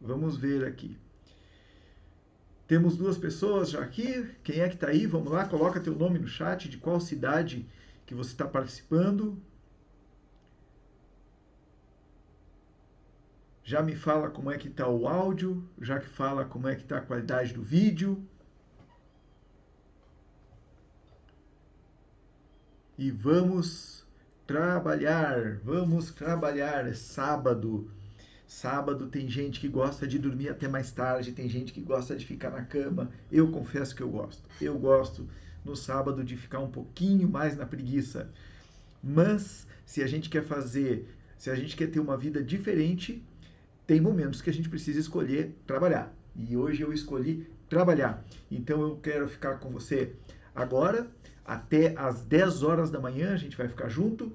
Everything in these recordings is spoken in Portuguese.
Vamos ver aqui. Temos duas pessoas já aqui. Quem é que está aí? Vamos lá, coloca teu nome no chat, de qual cidade que você está participando. Já me fala como é que está o áudio, já que fala como é que está a qualidade do vídeo. E vamos trabalhar, é sábado. Sábado tem gente que gosta de dormir até mais tarde, tem gente que gosta de ficar na cama. Eu confesso que eu gosto. Eu gosto no sábado de ficar um pouquinho mais na preguiça. Mas se a gente quer fazer, se a gente quer ter uma vida diferente, tem momentos que a gente precisa escolher trabalhar. E hoje eu escolhi trabalhar. Então eu quero ficar com você agora até às 10 horas da manhã, a gente vai ficar junto.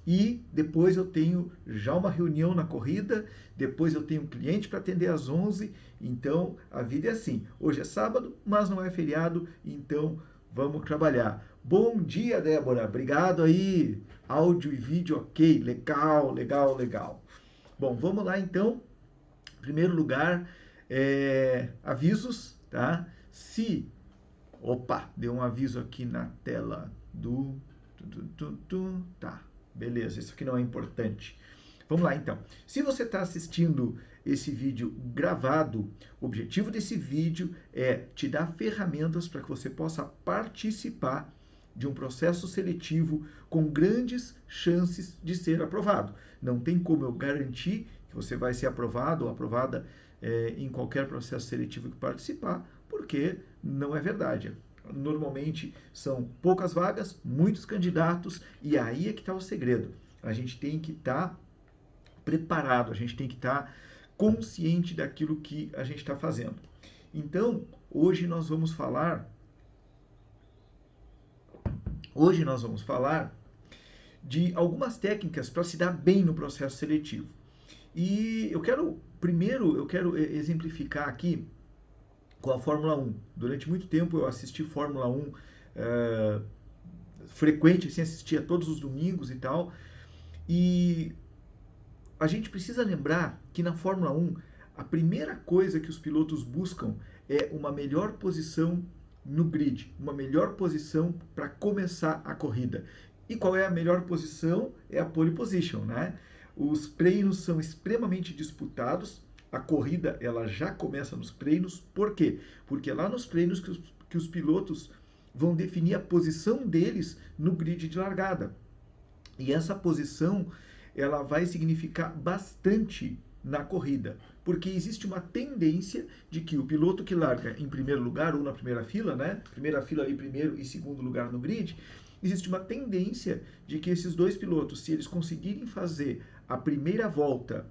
E depois eu tenho já uma reunião na corrida, depois eu tenho um cliente para atender às 11. Então a vida é assim. Hoje é sábado, mas não é feriado, então vamos trabalhar. Bom dia, Débora. Obrigado aí. Áudio e vídeo ok. Legal, legal, legal. Bom, vamos lá então. Em primeiro lugar, avisos, tá? Opa, deu um aviso aqui na tela do... Tá, beleza, isso aqui não é importante. Vamos lá então. Se você está assistindo esse vídeo gravado, o objetivo desse vídeo é te dar ferramentas para que você possa participar de um processo seletivo com grandes chances de ser aprovado. Não tem como eu garantir que você vai ser aprovado ou aprovada em qualquer processo seletivo que participar, porque não é verdade. Normalmente são poucas vagas, muitos candidatos, e aí é que está o segredo. A gente tem que estar preparado, a gente tem que estar consciente daquilo que a gente está fazendo. Então, hoje nós vamos falar de algumas técnicas para se dar bem no processo seletivo. E primeiro eu quero exemplificar aqui com a Fórmula 1. Durante muito tempo eu assisti Fórmula 1 frequente, assim, assistia todos os domingos e tal. E a gente precisa lembrar que na Fórmula 1 a primeira coisa que os pilotos buscam é uma melhor posição no grid, uma melhor posição para começar a corrida. E qual é a melhor posição? É a pole position, né? Os treinos são extremamente disputados. A corrida ela já começa nos treinos. Por quê? Porque é lá nos treinos que os pilotos vão definir a posição deles no grid de largada. E essa posição ela vai significar bastante na corrida, porque existe uma tendência de que o piloto que larga em primeiro lugar ou na primeira fila, né? Primeira fila ali, primeiro e segundo lugar no grid, existe uma tendência de que esses dois pilotos, se eles conseguirem fazer a primeira volta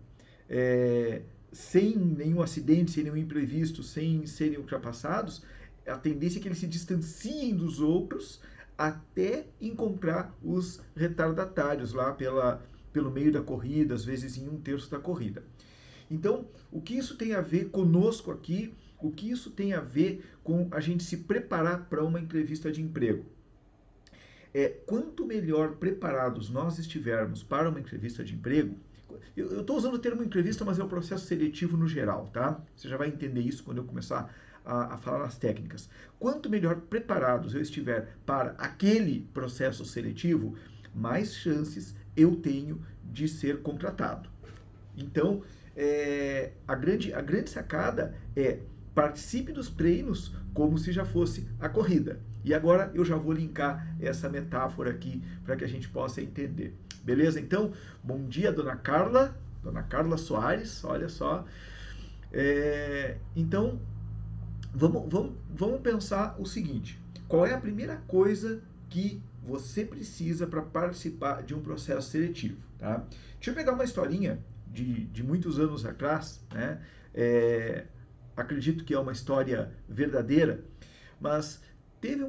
sem nenhum acidente, sem nenhum imprevisto, sem serem ultrapassados, a tendência é que eles se distanciem dos outros até encontrar os retardatários lá pelo meio da corrida, às vezes em 1/3 da corrida. Então, o que isso tem a ver conosco aqui? O que isso tem a ver com a gente se preparar para uma entrevista de emprego? Quanto melhor preparados nós estivermos para uma entrevista de emprego, eu estou usando o termo entrevista, mas é um processo seletivo no geral, tá? Você já vai entender isso quando eu começar a falar nas técnicas. Quanto melhor preparados eu estiver para aquele processo seletivo, mais chances eu tenho de ser contratado. Então, a grande sacada é participe dos treinos como se já fosse a corrida. E agora eu já vou linkar essa metáfora aqui para que a gente possa entender. Beleza? Então, bom dia, Dona Carla Soares, olha só. Então, vamos pensar o seguinte: qual é a primeira coisa que você precisa para participar de um processo seletivo? Tá? Deixa eu pegar uma historinha de muitos anos atrás, né? Acredito que é uma história verdadeira, mas teve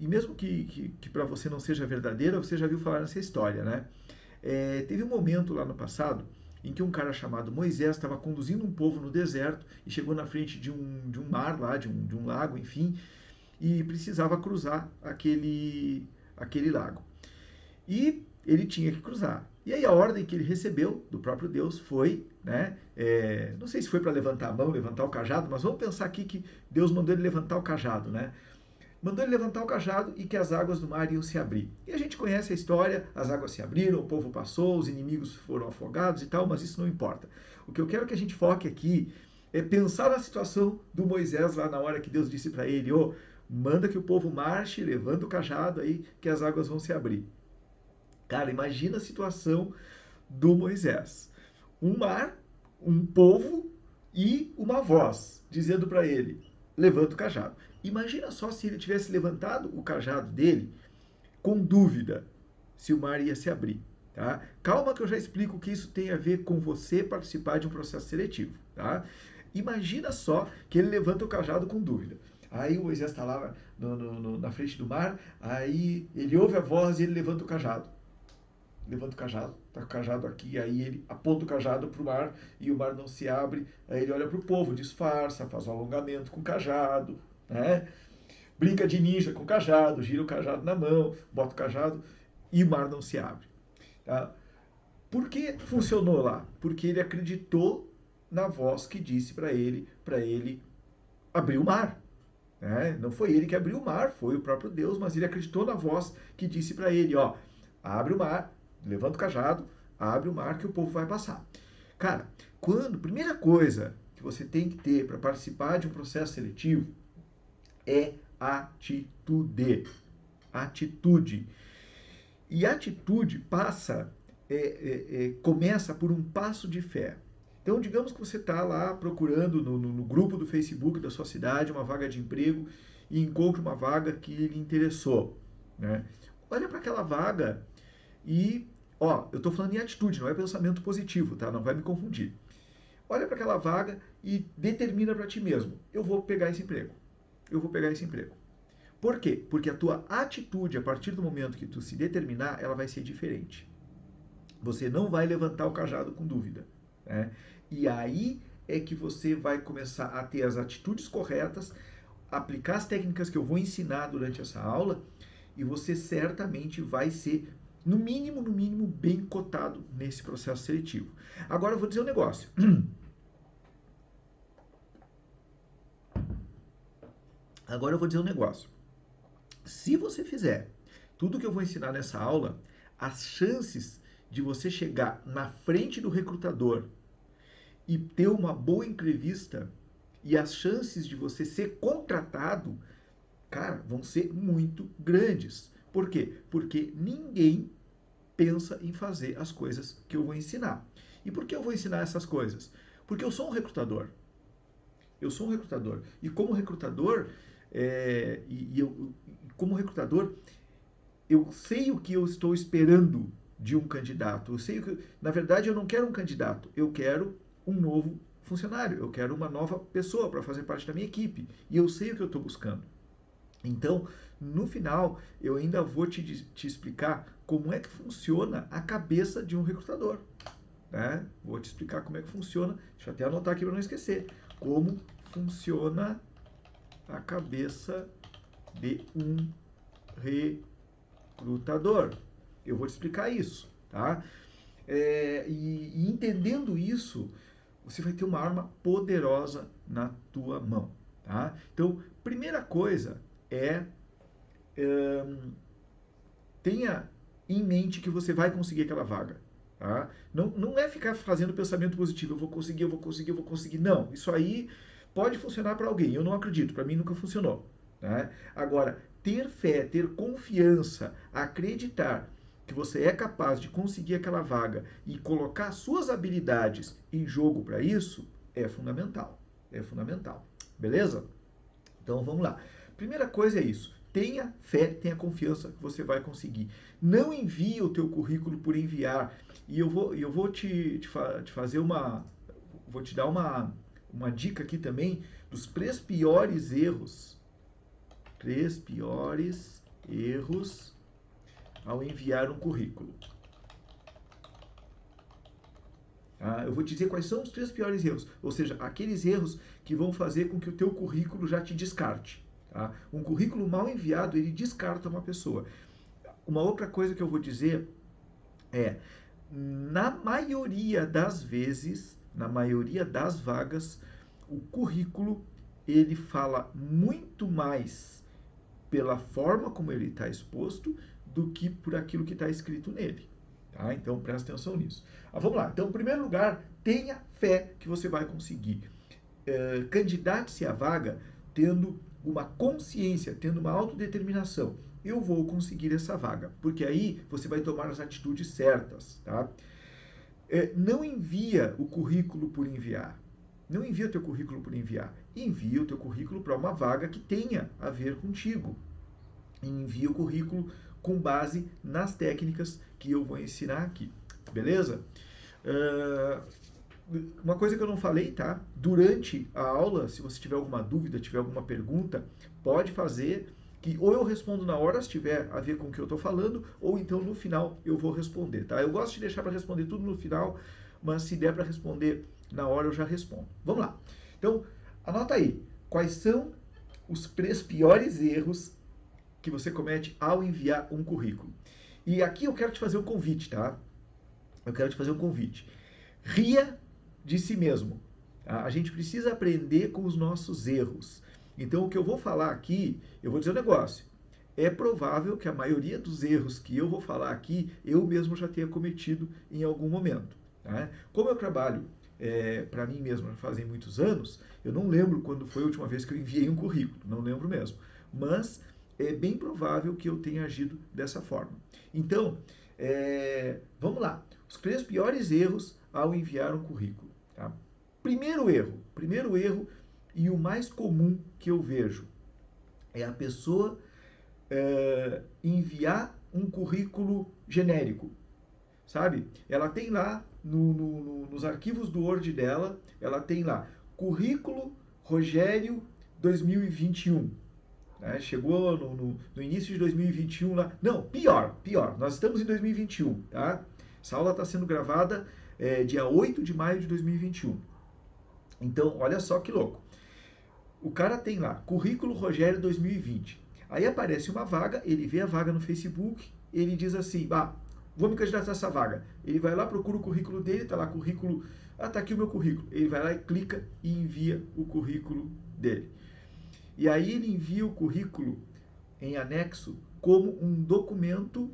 e mesmo que para você não seja verdadeira, você já viu falar nessa história, né? Teve um momento lá no passado em que um cara chamado Moisés estava conduzindo um povo no deserto e chegou na frente de um mar lá, de um lago, enfim, e precisava cruzar aquele lago. E ele tinha que cruzar. E aí a ordem que ele recebeu do próprio Deus foi, né, não sei se foi para levantar a mão, levantar o cajado, mas vamos pensar aqui que Deus mandou ele levantar o cajado, né? Mandou ele levantar o cajado e que as águas do mar iam se abrir. E a gente conhece a história, as águas se abriram, o povo passou, os inimigos foram afogados e tal, mas isso não importa. O que eu quero que a gente foque aqui é pensar na situação do Moisés lá na hora que Deus disse para ele, ô, manda que o povo marche, levanta o cajado aí que as águas vão se abrir. Cara, imagina a situação do Moisés. Um mar, um povo e uma voz dizendo para ele, levanta o cajado. Imagina só se ele tivesse levantado o cajado dele com dúvida se o mar ia se abrir. Tá? Calma que eu já explico o que isso tem a ver com você participar de um processo seletivo. Tá? Imagina só que ele levanta o cajado com dúvida. Aí o Moisés está lá na frente do mar, aí ele ouve a voz e ele levanta o cajado. Levanta o cajado, tá com o cajado aqui, aí ele aponta o cajado para o mar e o mar não se abre, aí ele olha para o povo, disfarça, faz um alongamento com o cajado, né? Brinca de ninja com o cajado, gira o cajado na mão, bota o cajado e o mar não se abre. Tá? Por que funcionou lá? Porque ele acreditou na voz que disse para ele abrir o mar. Né? Não foi ele que abriu o mar, foi o próprio Deus, mas ele acreditou na voz que disse para ele, ó, abre o mar, levanta o cajado, abre o mar que o povo vai passar. Cara, primeira coisa que você tem que ter para participar de um processo seletivo é atitude. Atitude. E atitude começa por um passo de fé. Então, digamos que você está lá procurando no grupo do Facebook da sua cidade uma vaga de emprego e encontra uma vaga que lhe interessou. Né? Olha para aquela vaga e, ó, eu estou falando em atitude, não é pensamento positivo, tá? Não vai me confundir. Olha para aquela vaga e determina para ti mesmo, eu vou pegar esse emprego. Eu vou pegar esse emprego. Por quê? Porque a tua atitude, a partir do momento que tu se determinar, ela vai ser diferente. Você não vai levantar o cajado com dúvida. Né? E aí é que você vai começar a ter as atitudes corretas, aplicar as técnicas que eu vou ensinar durante essa aula, e você certamente vai ser, no mínimo, bem cotado nesse processo seletivo. Agora eu vou dizer um negócio. Se você fizer tudo que eu vou ensinar nessa aula, as chances de você chegar na frente do recrutador e ter uma boa entrevista e as chances de você ser contratado, cara, vão ser muito grandes. Por quê? Porque ninguém pensa em fazer as coisas que eu vou ensinar. E por que eu vou ensinar essas coisas? Porque eu sou um recrutador. Eu sou um recrutador. E como recrutador, eu sei o que eu estou esperando de um candidato. Eu sei que, na verdade, eu não quero um candidato, eu quero um novo funcionário, eu quero uma nova pessoa para fazer parte da minha equipe. E eu sei o que eu estou buscando. Então, no final, eu ainda vou te explicar como é que funciona a cabeça de um recrutador. Né? Vou te explicar como é que funciona. Deixa eu até anotar aqui para não esquecer. Como funciona a cabeça de um recrutador. Eu vou te explicar isso, tá? E entendendo isso, você vai ter uma arma poderosa na tua mão, tá? Então, primeira coisa tenha em mente que você vai conseguir aquela vaga. Tá? Não é ficar fazendo pensamento positivo, eu vou conseguir. Não, isso aí pode funcionar para alguém, eu não acredito, para mim nunca funcionou. Né? Agora, ter fé, ter confiança, acreditar que você é capaz de conseguir aquela vaga e colocar suas habilidades em jogo para isso, é fundamental. É fundamental. Beleza? Então vamos lá. Primeira coisa é isso. Tenha fé, tenha confiança que você vai conseguir. Não envie o teu currículo por enviar. E eu vou te fazer vou te dar uma dica aqui também dos 3 piores erros. 3 piores erros ao enviar um currículo. Eu vou te dizer quais são os 3 piores erros. Ou seja, aqueles erros que vão fazer com que o teu currículo já te descarte. Tá? Um currículo mal enviado, ele descarta uma pessoa. Uma outra coisa que eu vou dizer é, na maioria das vezes, na maioria das vagas, o currículo ele fala muito mais pela forma como ele está exposto do que por aquilo que está escrito nele. Tá? Então presta atenção nisso. Vamos lá. Então, em primeiro lugar, tenha fé que você vai conseguir. Candidate-se à vaga tendo uma consciência, tendo uma autodeterminação. Eu vou conseguir essa vaga, porque aí você vai tomar as atitudes certas. Tá? Não envia o currículo por enviar. Não envia o teu currículo por enviar. Envia o teu currículo para uma vaga que tenha a ver contigo. Envia o currículo com base nas técnicas que eu vou ensinar aqui. Beleza? Uma coisa que eu não falei, tá? Durante a aula, se você tiver alguma dúvida, tiver alguma pergunta, pode fazer, que ou eu respondo na hora, se tiver a ver com o que eu estou falando, ou então no final eu vou responder, tá? Eu gosto de deixar para responder tudo no final, mas se der para responder na hora eu já respondo. Vamos lá. Então, anota aí. Quais são os 3 piores erros que você comete ao enviar um currículo? E aqui eu quero te fazer um convite, tá? Eu quero te fazer um convite. Ria de si mesmo. Tá? A gente precisa aprender com os nossos erros. Então, o que eu vou falar aqui, eu vou dizer um negócio. É provável que a maioria dos erros que eu vou falar aqui, eu mesmo já tenha cometido em algum momento. Tá? Como eu trabalho para mim mesmo já fazem muitos anos, eu não lembro quando foi a última vez que eu enviei um currículo, não lembro mesmo. Mas é bem provável que eu tenha agido dessa forma. Então, vamos lá. Os 3 piores erros ao enviar um currículo. Tá? Primeiro erro e o mais comum que eu vejo é a pessoa enviar um currículo genérico, sabe? Ela tem lá nos arquivos do Word dela, ela tem lá currículo Rogério 2021. Né? Chegou no início de 2021 lá. Não, pior. Nós estamos em 2021, tá? Essa aula está sendo gravada dia 8 de maio de 2021. Então, olha só que louco. O cara tem lá, currículo Rogério 2020. Aí aparece uma vaga, ele vê a vaga no Facebook, ele diz assim, vou me candidatar a essa vaga. Ele vai lá, procura o currículo dele, tá lá, currículo, tá aqui o meu currículo. Ele vai lá e clica e envia o currículo dele. E aí ele envia o currículo em anexo como um documento,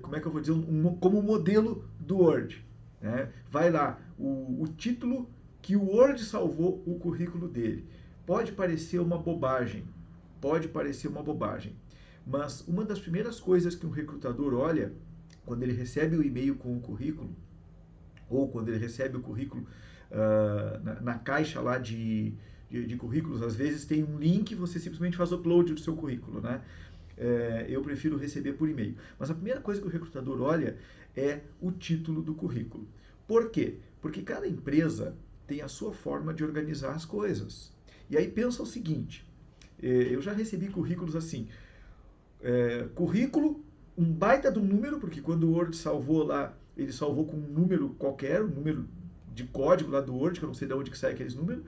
como é que eu vou dizer, como um modelo do Word. Né? Vai lá, o título que o Word salvou o currículo dele. Pode parecer uma bobagem, mas uma das primeiras coisas que um recrutador olha quando ele recebe o e-mail com o currículo, ou quando ele recebe o currículo na caixa lá de currículos, às vezes tem um link, você simplesmente faz o upload do seu currículo, né? Eu prefiro receber por e-mail. Mas a primeira coisa que o recrutador olha é o título do currículo. Por quê? Porque cada empresa tem a sua forma de organizar as coisas. E aí pensa o seguinte, eu já recebi currículos assim, currículo, um baita do número, porque quando o Word salvou lá, ele salvou com um número qualquer, um número de código lá do Word, que eu não sei de onde que sai aqueles números,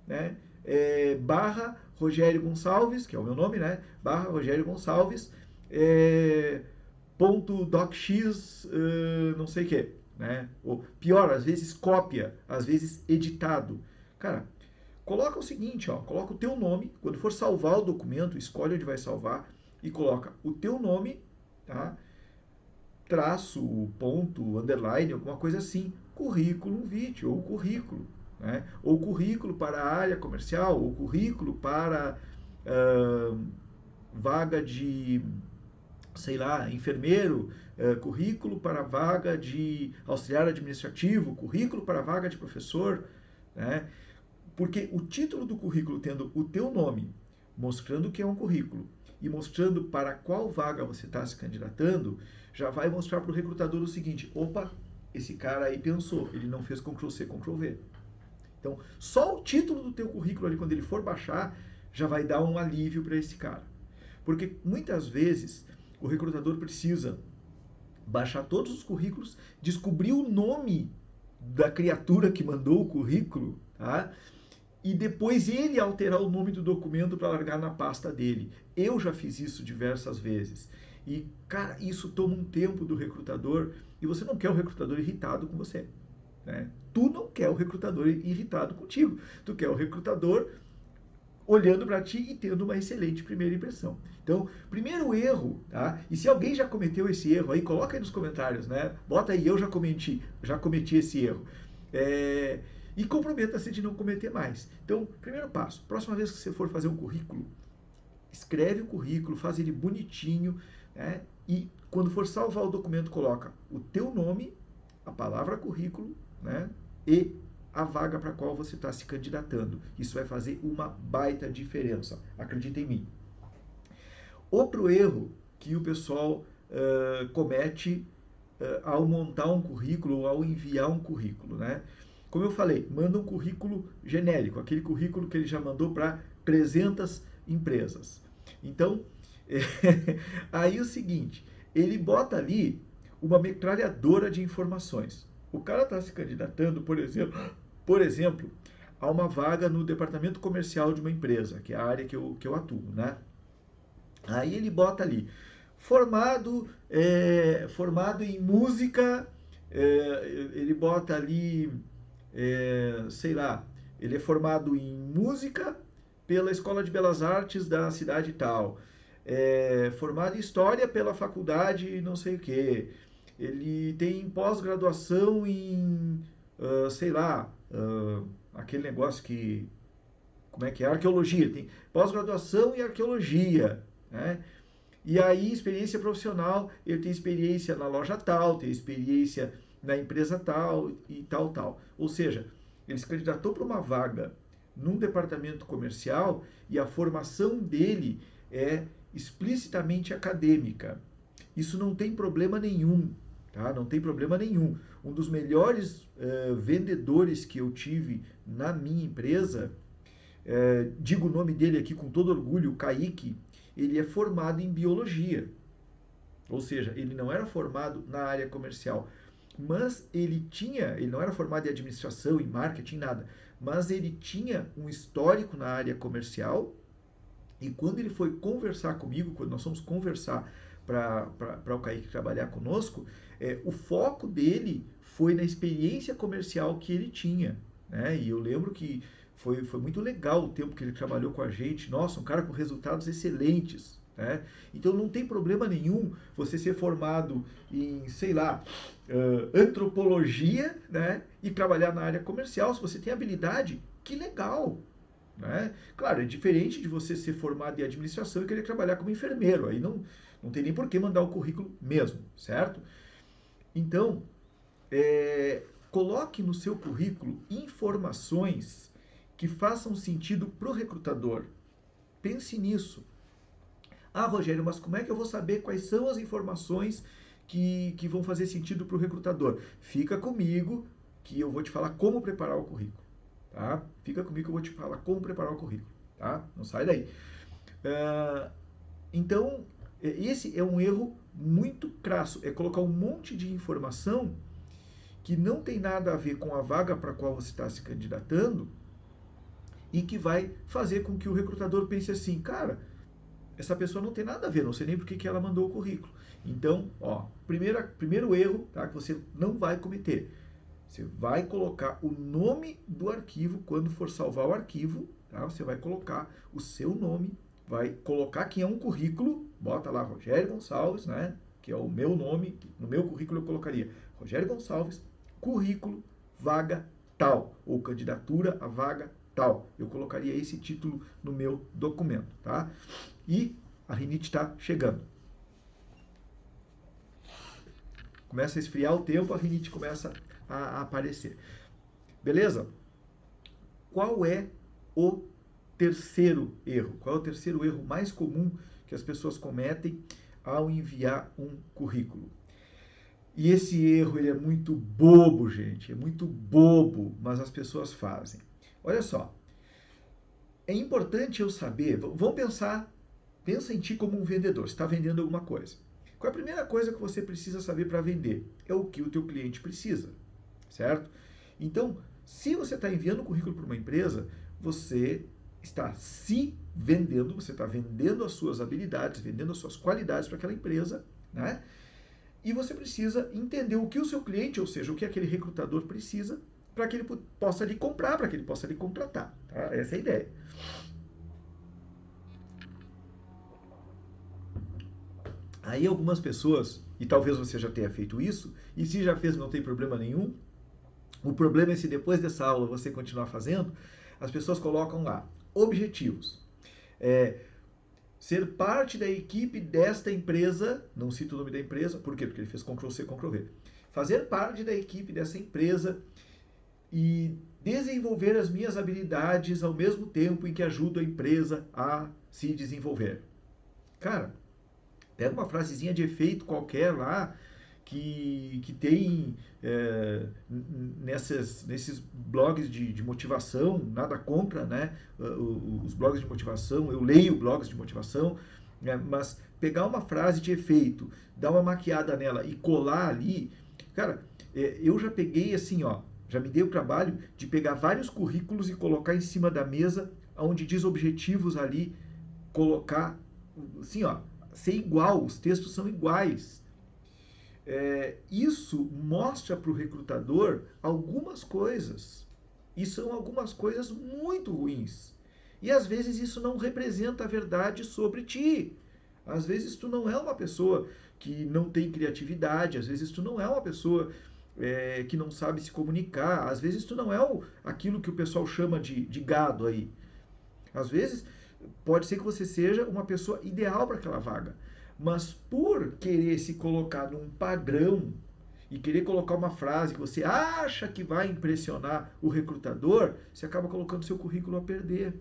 né? Barra Rogério Gonçalves, que é o meu nome, né? Barra Rogério Gonçalves, ponto docx, não sei o que, né? Ou pior, às vezes cópia, às vezes editado. Cara, coloca o seguinte, coloca o teu nome, quando for salvar o documento, escolhe onde vai salvar e coloca o teu nome, tá? Traço, ponto, underline, alguma coisa assim, currículo vitae ou currículo. Né? Ou currículo para a área comercial, ou currículo para vaga de, sei lá, enfermeiro, currículo para vaga de auxiliar administrativo, currículo para vaga de professor, né? Porque o título do currículo tendo o teu nome, mostrando que é um currículo, e mostrando para qual vaga você está se candidatando, já vai mostrar para o recrutador o seguinte, opa, esse cara aí pensou, ele não fez Ctrl+C, Ctrl+V. Então, só o título do teu currículo ali, quando ele for baixar, já vai dar um alívio para esse cara. Porque muitas vezes o recrutador precisa baixar todos os currículos, descobrir o nome da criatura que mandou o currículo, tá? E depois ele alterar o nome do documento para largar na pasta dele. Eu já fiz isso diversas vezes. E, cara, isso toma um tempo do recrutador e você não quer o recrutador irritado com você. Né? Tu não quer o recrutador irritado contigo. Tu quer o recrutador olhando para ti e tendo uma excelente primeira impressão. Então, primeiro erro, tá? E se alguém já cometeu esse erro aí, coloca aí nos comentários, né? Bota aí, eu já cometi esse erro. E comprometa-se de não cometer mais. Então, primeiro passo, próxima vez que você for fazer um currículo, escreve o currículo, faz ele bonitinho, né? E quando for salvar o documento, coloca o teu nome, a palavra currículo, né? E a vaga para a qual você está se candidatando. Isso vai fazer uma baita diferença, acredita em mim. Outro erro que o pessoal comete ao montar um currículo ou ao enviar um currículo, né? Como eu falei, manda um currículo genérico, aquele currículo que ele já mandou para 300 empresas. Então, aí o seguinte, ele bota ali uma metralhadora de informações. O cara está se candidatando, por exemplo, a uma vaga no departamento comercial de uma empresa, que é a área que eu atuo, né? Aí ele bota ali, formado em música, ele bota ali, sei lá, ele é formado em música pela Escola de Belas Artes da cidade tal, formado em História pela faculdade não sei o quê, ele tem pós-graduação em, sei lá, aquele negócio que, como é que é? Arqueologia, tem pós-graduação em arqueologia, né? E aí, experiência profissional, ele tem experiência na loja tal, tem experiência na empresa tal e tal, tal. Ou seja, ele se candidatou para uma vaga num departamento comercial e a formação dele é explicitamente acadêmica. Isso não tem problema nenhum, tá? Não tem problema nenhum. Um dos melhores vendedores que eu tive na minha empresa, digo o nome dele aqui com todo orgulho, o Kaique, ele é formado em biologia. Ou seja, ele não era formado na área comercial, mas ele não era formado em administração, em marketing, nada, mas ele tinha um histórico na área comercial e quando ele foi conversar comigo, quando nós fomos conversar para o Kaique trabalhar conosco, o foco dele foi na experiência comercial que ele tinha. Né? E eu lembro que foi muito legal o tempo que ele trabalhou com a gente. Nossa, um cara com resultados excelentes. Né? Então não tem problema nenhum você ser formado em, sei lá, antropologia, né? E trabalhar na área comercial. Se você tem habilidade, que legal. Né? Claro, é diferente de você ser formado em administração e querer trabalhar como enfermeiro. Aí não tem nem por que mandar o currículo mesmo, certo? Então, coloque no seu currículo informações que façam sentido para o recrutador. Pense nisso. Ah, Rogério, mas como é que eu vou saber quais são as informações que vão fazer sentido para o recrutador? Fica comigo que eu vou te falar como preparar o currículo. Tá? Fica comigo que eu vou te falar como preparar o currículo. Tá? Não sai daí. Então, esse é um erro muito crasso. É colocar um monte de informação que não tem nada a ver com a vaga para a qual você está se candidatando e que vai fazer com que o recrutador pense assim, cara, essa pessoa não tem nada a ver, não sei nem por que ela mandou o currículo. Então, primeiro erro, tá, que você não vai cometer. Você vai colocar o nome do arquivo quando for salvar o arquivo, tá? Você vai colocar o seu nome, vai colocar que é um currículo, bota lá Rogério Gonçalves, né? Que é o meu nome, no meu currículo eu colocaria Rogério Gonçalves, currículo, vaga tal, ou candidatura a vaga tal. Eu colocaria esse título no meu documento, tá? E a rinite está chegando. Começa a esfriar o tempo, a rinite começa a aparecer. Beleza? Qual é o terceiro erro? Qual é o terceiro erro mais comum que as pessoas cometem ao enviar um currículo? E esse erro ele é muito bobo, gente. É muito bobo, mas as pessoas fazem. Olha só. É importante eu saber. Vamos pensar. Pensa em ti como um vendedor. Você está vendendo alguma coisa. Qual é a primeira coisa que você precisa saber para vender? É o que o teu cliente precisa. Certo? Então, se você está enviando um currículo para uma empresa, você está se vendendo, você está vendendo as suas habilidades, vendendo as suas qualidades para aquela empresa, né? E você precisa entender o que o seu cliente, ou seja, o que aquele recrutador precisa para que ele possa lhe comprar, para que ele possa lhe contratar. Tá? Essa é a ideia. Aí algumas pessoas, e talvez você já tenha feito isso, e se já fez não tem problema nenhum, o problema é se depois dessa aula você continuar fazendo, as pessoas colocam lá objetivos. Ser parte da equipe desta empresa, não cito o nome da empresa, por quê? Porque ele fez Ctrl+C, Ctrl+V. Fazer parte da equipe dessa empresa e desenvolver as minhas habilidades ao mesmo tempo em que ajudo a empresa a se desenvolver. Cara, pega uma frasezinha de efeito qualquer lá que tem nesses blogs de motivação, nada contra, né? Os blogs de motivação, eu leio blogs de motivação, né? Mas pegar uma frase de efeito, dar uma maquiada nela e colar ali, cara, eu já peguei assim, ó, já me dei o trabalho de pegar vários currículos e colocar em cima da mesa, onde diz objetivos ali, colocar, assim, ó, ser igual, os textos são iguais. Isso mostra para o recrutador algumas coisas. E são algumas coisas muito ruins. E às vezes isso não representa a verdade sobre ti. Às vezes tu não é uma pessoa que não tem criatividade, às vezes tu não é uma pessoa que não sabe se comunicar, às vezes tu não é aquilo que o pessoal chama de gado aí. Às vezes pode ser que você seja uma pessoa ideal para aquela vaga, mas por querer se colocar num padrão e querer colocar uma frase que você acha que vai impressionar o recrutador, você acaba colocando seu currículo a perder.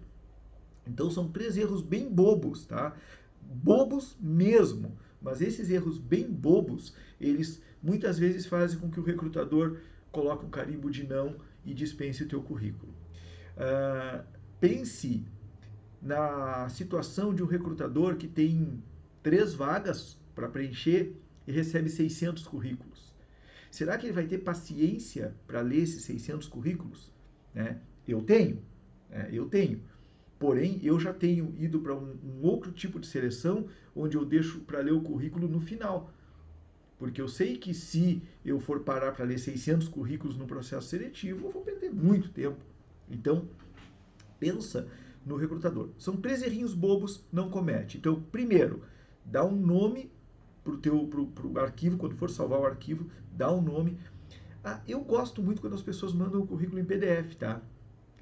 Então são 3 erros bem bobos, tá? Bobos mesmo. Mas esses erros bem bobos, eles muitas vezes fazem com que o recrutador coloque um carimbo de não e dispense o teu currículo. Pense na situação de um recrutador que tem 3 vagas para preencher e recebe 600 currículos. Será que ele vai ter paciência para ler esses 600 currículos? Né? Eu tenho. Eu tenho. Porém, eu já tenho ido para um outro tipo de seleção, onde eu deixo para ler o currículo no final. Porque eu sei que se eu for parar para ler 600 currículos no processo seletivo, eu vou perder muito tempo. Então, pensa no recrutador. São 3 errinhos bobos, não comete. Então, primeiro, dá um nome pro arquivo, quando for salvar o arquivo, dá um nome. Eu gosto muito quando as pessoas mandam o currículo em PDF, tá?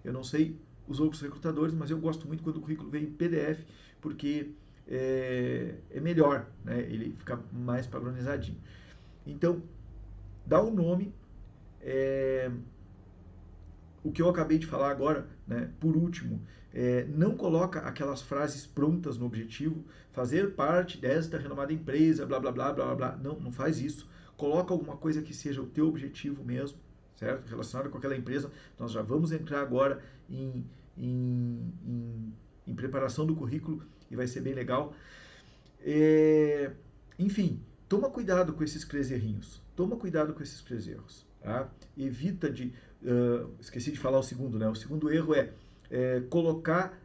Eu não sei os outros recrutadores, mas eu gosto muito quando o currículo vem em PDF, porque é melhor, né? Ele fica mais padronizadinho. Então, dá um nome. O que eu acabei de falar agora, né, por último, não coloca aquelas frases prontas no objetivo, fazer parte desta renomada empresa, blá, blá, blá, blá, blá. Não, não faz isso. Coloca alguma coisa que seja o teu objetivo mesmo, certo? Relacionado com aquela empresa. Nós já vamos entrar agora em preparação do currículo e vai ser bem legal. Enfim, toma cuidado com esses 3 errinhos. Toma cuidado com esses 3 erros. Tá? Evita de... esqueci de falar o segundo, né? O segundo erro é colocar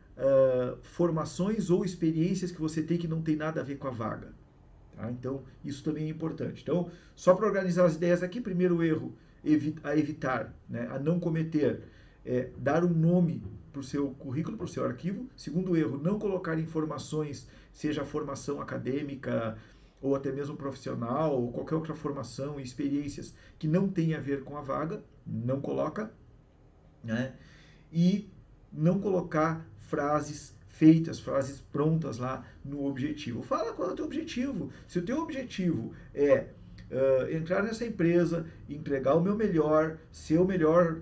formações ou experiências que você tem que não tem nada a ver com a vaga. Tá? Então, isso também é importante. Então, só para organizar as ideias aqui, primeiro erro a evitar, né? A não cometer, dar um nome para o seu currículo, para o seu arquivo. Segundo erro, não colocar informações, seja formação acadêmica, ou até mesmo profissional, ou qualquer outra formação e experiências que não tem a ver com a vaga, não coloca, né? E não colocar frases feitas, frases prontas lá no objetivo. Fala qual é o teu objetivo. Se o teu objetivo é entrar nessa empresa, entregar o meu melhor, ser o melhor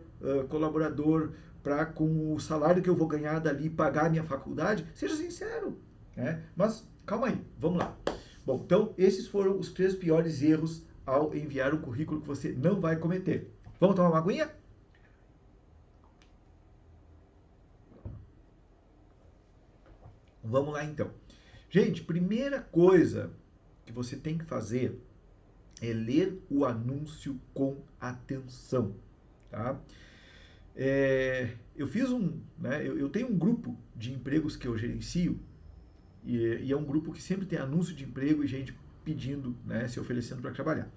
colaborador para com o salário que eu vou ganhar dali pagar a minha faculdade, seja sincero, né? Mas calma aí, vamos lá. Bom, então esses foram os 3 piores erros ao enviar um currículo que você não vai cometer. Vamos tomar uma aguinha? Vamos lá então. Gente, primeira coisa que você tem que fazer é ler o anúncio com atenção, tá? Eu fiz né, eu tenho um grupo de empregos que eu gerencio e é um grupo que sempre tem anúncio de emprego e gente pedindo, né, se oferecendo para trabalhar.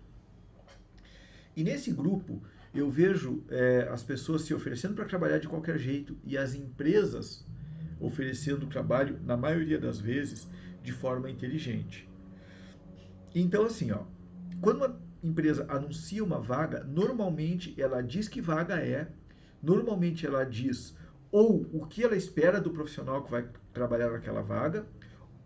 E nesse grupo eu vejo as pessoas se oferecendo para trabalhar de qualquer jeito e as empresas oferecendo trabalho, na maioria das vezes, de forma inteligente. Então, assim, ó, quando uma empresa anuncia uma vaga, normalmente ela diz que vaga é, normalmente ela diz ou o que ela espera do profissional que vai trabalhar naquela vaga,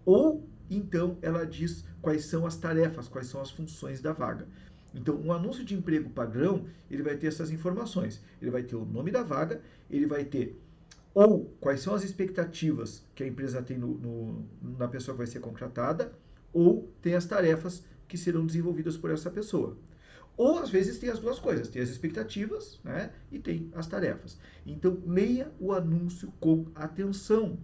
ou então ela diz quais são as tarefas, quais são as funções da vaga. Então, um anúncio de emprego padrão, ele vai ter essas informações. Ele vai ter o nome da vaga, ele vai ter ou quais são as expectativas que a empresa tem na pessoa que vai ser contratada, ou tem as tarefas que serão desenvolvidas por essa pessoa. Ou às vezes tem as duas coisas, tem as expectativas, né, e tem as tarefas. Então leia o anúncio com atenção.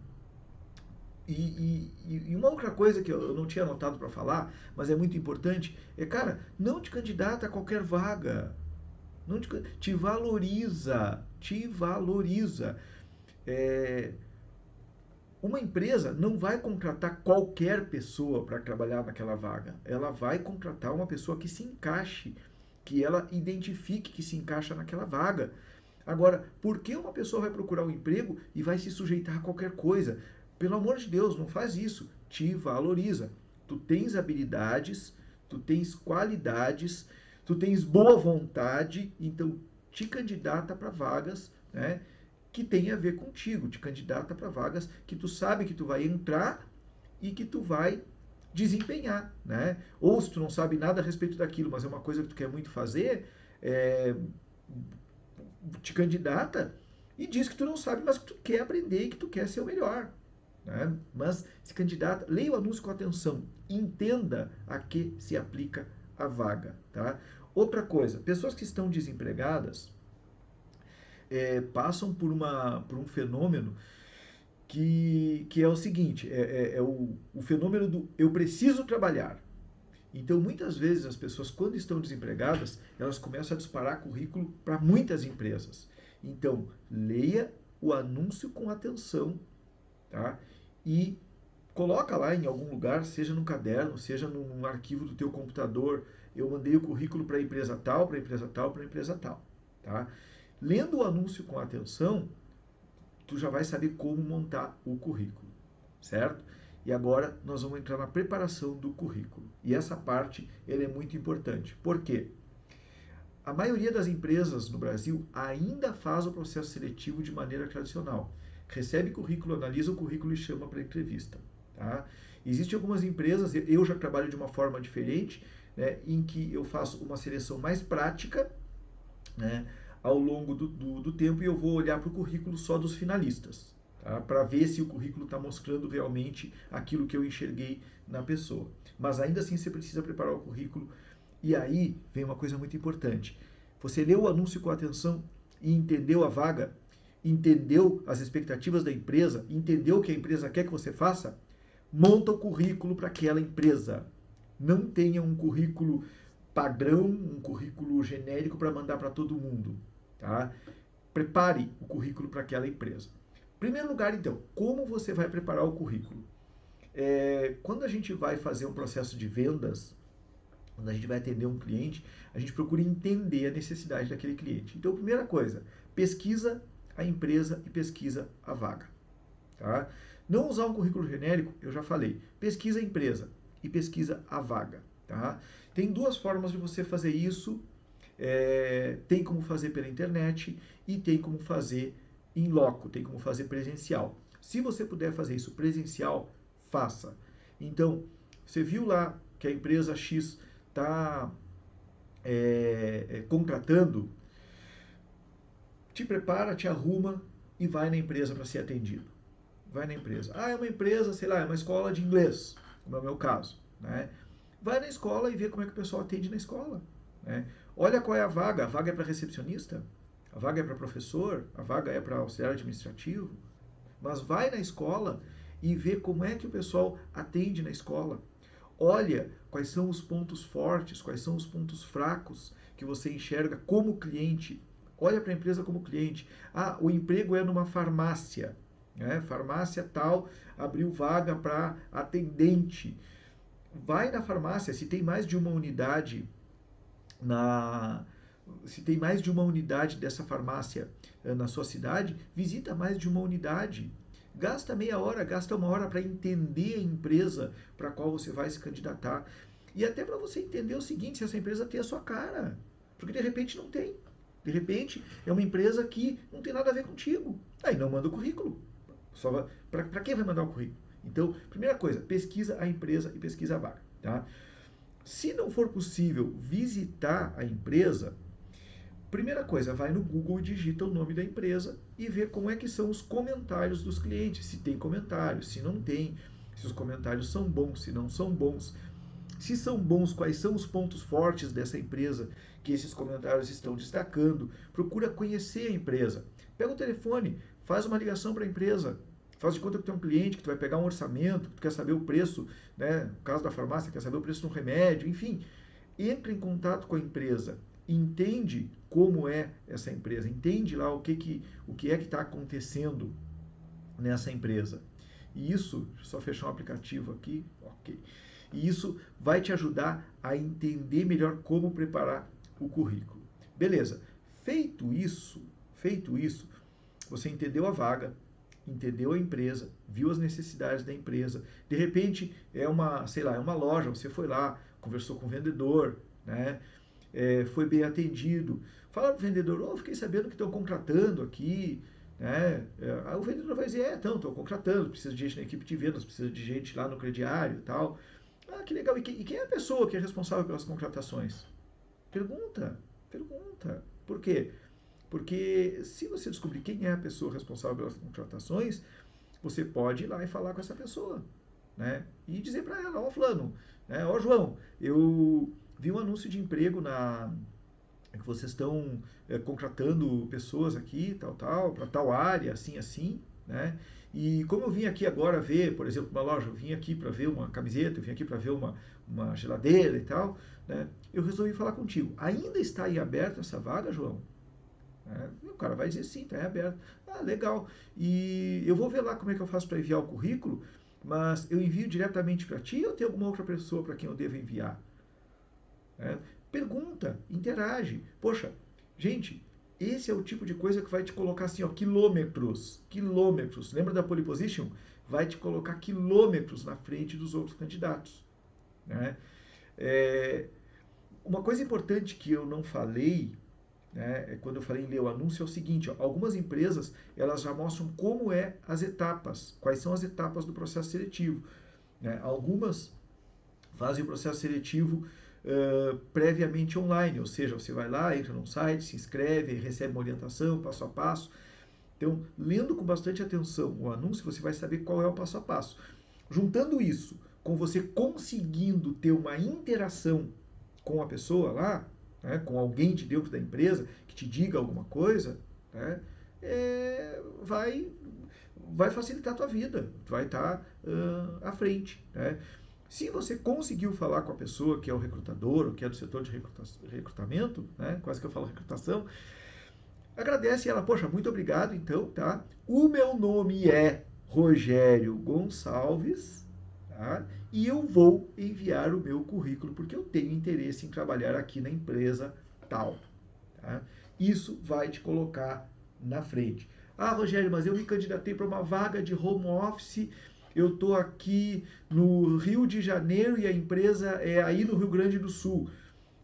E uma outra coisa que eu não tinha anotado para falar, mas é muito importante, cara, não te candidata a qualquer vaga. Não te valoriza, te valoriza. É, uma empresa não vai contratar qualquer pessoa para trabalhar naquela vaga. Ela vai contratar uma pessoa que se encaixe, que ela identifique que se encaixa naquela vaga. Agora, por que uma pessoa vai procurar um emprego e vai se sujeitar a qualquer coisa? Pelo amor de Deus, não faz isso. Te valoriza. Tu tens habilidades, tu tens qualidades, tu tens boa vontade, então te candidata para vagas, né, que tem a ver contigo, te candidata para vagas que tu sabe que tu vai entrar e que tu vai desempenhar, né? Ou se tu não sabe nada a respeito daquilo, mas é uma coisa que tu quer muito fazer, é, te candidata e diz que tu não sabe, mas que tu quer aprender e que tu quer ser o melhor. Né? Mas se candidata, leia o anúncio com atenção, entenda a que se aplica a vaga. Tá? Outra coisa, pessoas que estão desempregadas passam por um fenômeno que é o seguinte, é o fenômeno do eu preciso trabalhar. Então, muitas vezes as pessoas, quando estão desempregadas, elas começam a disparar currículo para muitas empresas. Então, leia o anúncio com atenção, tá? E coloca lá em algum lugar, seja no caderno, seja num arquivo do teu computador, eu mandei o currículo para a empresa tal, para a empresa tal, para a empresa tal, tá? Lendo o anúncio com atenção, tu já vai saber como montar o currículo, certo? E agora nós vamos entrar na preparação do currículo. E essa parte ela é muito importante. Por quê? A maioria das empresas no Brasil ainda faz o processo seletivo de maneira tradicional. Recebe currículo, analisa o currículo e chama para entrevista. Tá? Existem algumas empresas, eu já trabalho de uma forma diferente, né, em que eu faço uma seleção mais prática, né, ao longo do tempo, e eu vou olhar para o currículo só dos finalistas, tá? Para ver se o currículo está mostrando realmente aquilo que eu enxerguei na pessoa. Mas ainda assim você precisa preparar o currículo. E aí vem uma coisa muito importante. Você leu o anúncio com atenção e entendeu a vaga, entendeu as expectativas da empresa, entendeu o que a empresa quer que você faça? Monta o currículo para aquela empresa. Não tenha um currículo padrão, um currículo genérico para mandar para todo mundo. Tá? Prepare o currículo para aquela empresa. Em primeiro lugar, então, como você vai preparar o currículo? Quando a gente vai fazer um processo de vendas, quando a gente vai atender um cliente, a gente procura entender a necessidade daquele cliente. Então, primeira coisa, pesquisa a empresa e pesquisa a vaga. Tá? Não usar um currículo genérico, eu já falei. Pesquisa a empresa e pesquisa a vaga. Tá? Tem duas formas de você fazer isso. Tem como fazer pela internet e tem como fazer em loco, tem como fazer presencial. Se você puder fazer isso presencial, faça. Então, você viu lá que a empresa X está contratando, te prepara, te arruma e vai na empresa para ser atendido. Vai na empresa. Ah, é uma empresa, sei lá, é uma escola de inglês, como é o meu caso. Né? Vai na escola e vê como é que o pessoal atende na escola. Né? Olha qual é a vaga é para recepcionista, a vaga é para professor, a vaga é para auxiliar administrativo. Mas vai na escola e vê como é que o pessoal atende na escola. Olha quais são os pontos fortes, quais são os pontos fracos que você enxerga como cliente Olha para a empresa como cliente. Ah, o emprego é numa farmácia, né? Farmácia tal, abriu vaga para atendente. Vai na farmácia, se tem mais de uma unidade na se tem mais de uma unidade dessa farmácia na sua cidade, visita mais de uma unidade. Gasta meia hora, gasta uma hora para entender a empresa para a qual você vai se candidatar. E até para você entender o seguinte, se essa empresa tem a sua cara. Porque de repente não tem. De repente é uma empresa que não tem nada a ver contigo. Aí não manda o currículo. Para quem vai mandar o currículo? Então, primeira coisa, pesquisa a empresa e pesquisa a vaga. Tá? Se não for possível visitar a empresa, primeira coisa, vai no Google e digita o nome da empresa e vê como é que são os comentários dos clientes, se tem comentários, se não tem, se os comentários são bons, se não são bons. Se são bons, quais são os pontos fortes dessa empresa que esses comentários estão destacando. Procura conhecer a empresa. Pega o telefone, faz uma ligação para a empresa. Faz de conta que tu é um cliente, que tu vai pegar um orçamento, que tu quer saber o preço, né? No caso da farmácia, quer saber o preço de um remédio, enfim. Entra em contato com a empresa, entende como é essa empresa, entende lá o que é que está acontecendo nessa empresa. E isso, deixa eu só fechar um aplicativo aqui, ok. E isso vai te ajudar a entender melhor como preparar o currículo. Beleza. Feito isso, você entendeu a vaga, entendeu a empresa, viu as necessidades da empresa. De repente, é uma loja, você foi lá, conversou com o vendedor, né? Foi bem atendido. Fala para o vendedor, fiquei sabendo que estão contratando aqui, né? Aí o vendedor vai dizer, então, estou contratando, precisa de gente na equipe de vendas, precisa de gente lá no crediário e tal. Ah, que legal. E quem é a pessoa que é responsável pelas contratações? Pergunta. Por quê? Porque se você descobrir quem é a pessoa responsável pelas contratações, você pode ir lá e falar com essa pessoa, né? E dizer para ela, fulano, né? João, eu vi um anúncio de emprego que vocês estão contratando pessoas aqui, tal, para tal área, assim, né? E como eu vim aqui agora ver, por exemplo, uma loja, eu vim aqui para ver uma camiseta, eu vim aqui para ver uma geladeira e tal, né? Eu resolvi falar contigo. Ainda está em aberta essa vaga, João? O cara vai dizer sim, está em aberto. Ah, legal. E eu vou ver lá como é que eu faço para enviar o currículo, mas eu envio diretamente para ti ou tem alguma outra pessoa para quem eu devo enviar? Pergunta, interage. Poxa, gente, esse é o tipo de coisa que vai te colocar assim, quilômetros. Lembra da pole position? Vai te colocar quilômetros na frente dos outros candidatos. Né? Uma coisa importante que eu não falei, né, quando eu falei em ler o anúncio, é o seguinte, algumas empresas elas já mostram como as etapas, quais são as etapas do processo seletivo. Né? Algumas fazem o processo seletivo previamente online, ou seja, você vai lá, entra num site, se inscreve, recebe uma orientação, passo a passo. Então, lendo com bastante atenção o anúncio, você vai saber qual é o passo a passo. Juntando isso com você conseguindo ter uma interação com a pessoa lá, né, com alguém de dentro da empresa que te diga alguma coisa, né, vai facilitar a tua vida, vai estar à frente. Né? Se você conseguiu falar com a pessoa que é o recrutador, ou que é do setor de recrutamento, né, quase que eu falo recrutação, agradece ela, poxa, muito obrigado, então, tá? O meu nome é Rogério Gonçalves, tá? E eu vou enviar o meu currículo porque eu tenho interesse em trabalhar aqui na empresa tal, tá? Isso vai te colocar na frente. Ah, Rogério, mas eu me candidatei para uma vaga de home office, eu estou aqui no Rio de Janeiro e a empresa é aí no Rio Grande do Sul,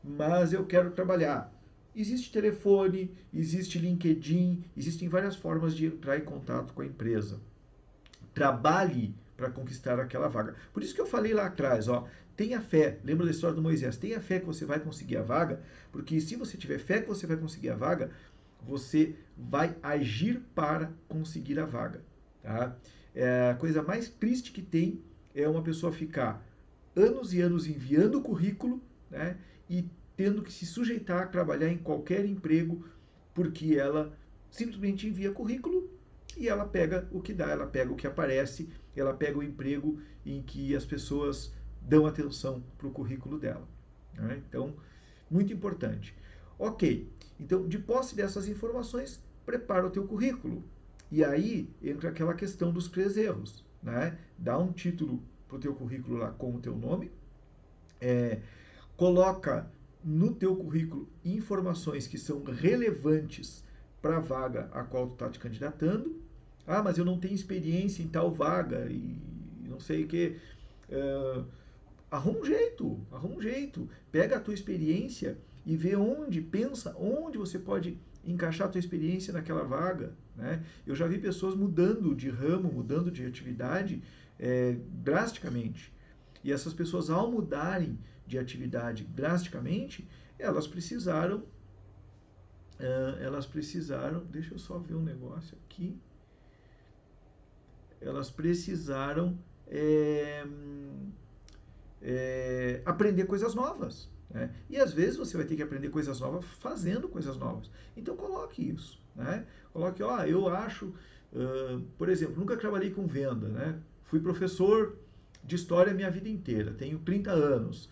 mas eu quero trabalhar. Existe telefone, existe LinkedIn, existem várias formas de entrar em contato com a empresa. Trabalhe para conquistar aquela vaga. Por isso que eu falei lá atrás, tenha fé. Lembra da história do Moisés? Tenha fé que você vai conseguir a vaga, porque se você tiver fé que você vai conseguir a vaga, você vai agir para conseguir a vaga. Tá? A coisa mais triste que tem é uma pessoa ficar anos e anos enviando o currículo, né, e tendo que se sujeitar a trabalhar em qualquer emprego porque ela simplesmente envia currículo e ela pega o que dá, ela pega o que aparece, ela pega o emprego em que as pessoas dão atenção para o currículo dela. Né? Então, muito importante. Ok, então de posse dessas informações, prepara o teu currículo. E aí entra aquela questão dos 3 erros, né? Dá um título para o teu currículo lá com o teu nome, coloca no teu currículo informações que são relevantes para a vaga a qual tu está te candidatando. Ah, mas eu não tenho experiência em tal vaga e não sei o que. Arruma um jeito. Pega a tua experiência e vê pensa onde você pode encaixar a tua experiência naquela vaga. Né? Eu já vi pessoas mudando de ramo, mudando de atividade drasticamente. E essas pessoas, ao mudarem de atividade drasticamente, elas precisaram, deixa eu só ver um negócio aqui, elas precisaram aprender coisas novas. Né? E às vezes você vai ter que aprender coisas novas fazendo coisas novas. Então coloque isso. Né? Coloque, eu acho, por exemplo, nunca trabalhei com venda. Né? Fui professor de história minha vida inteira, tenho 30 anos.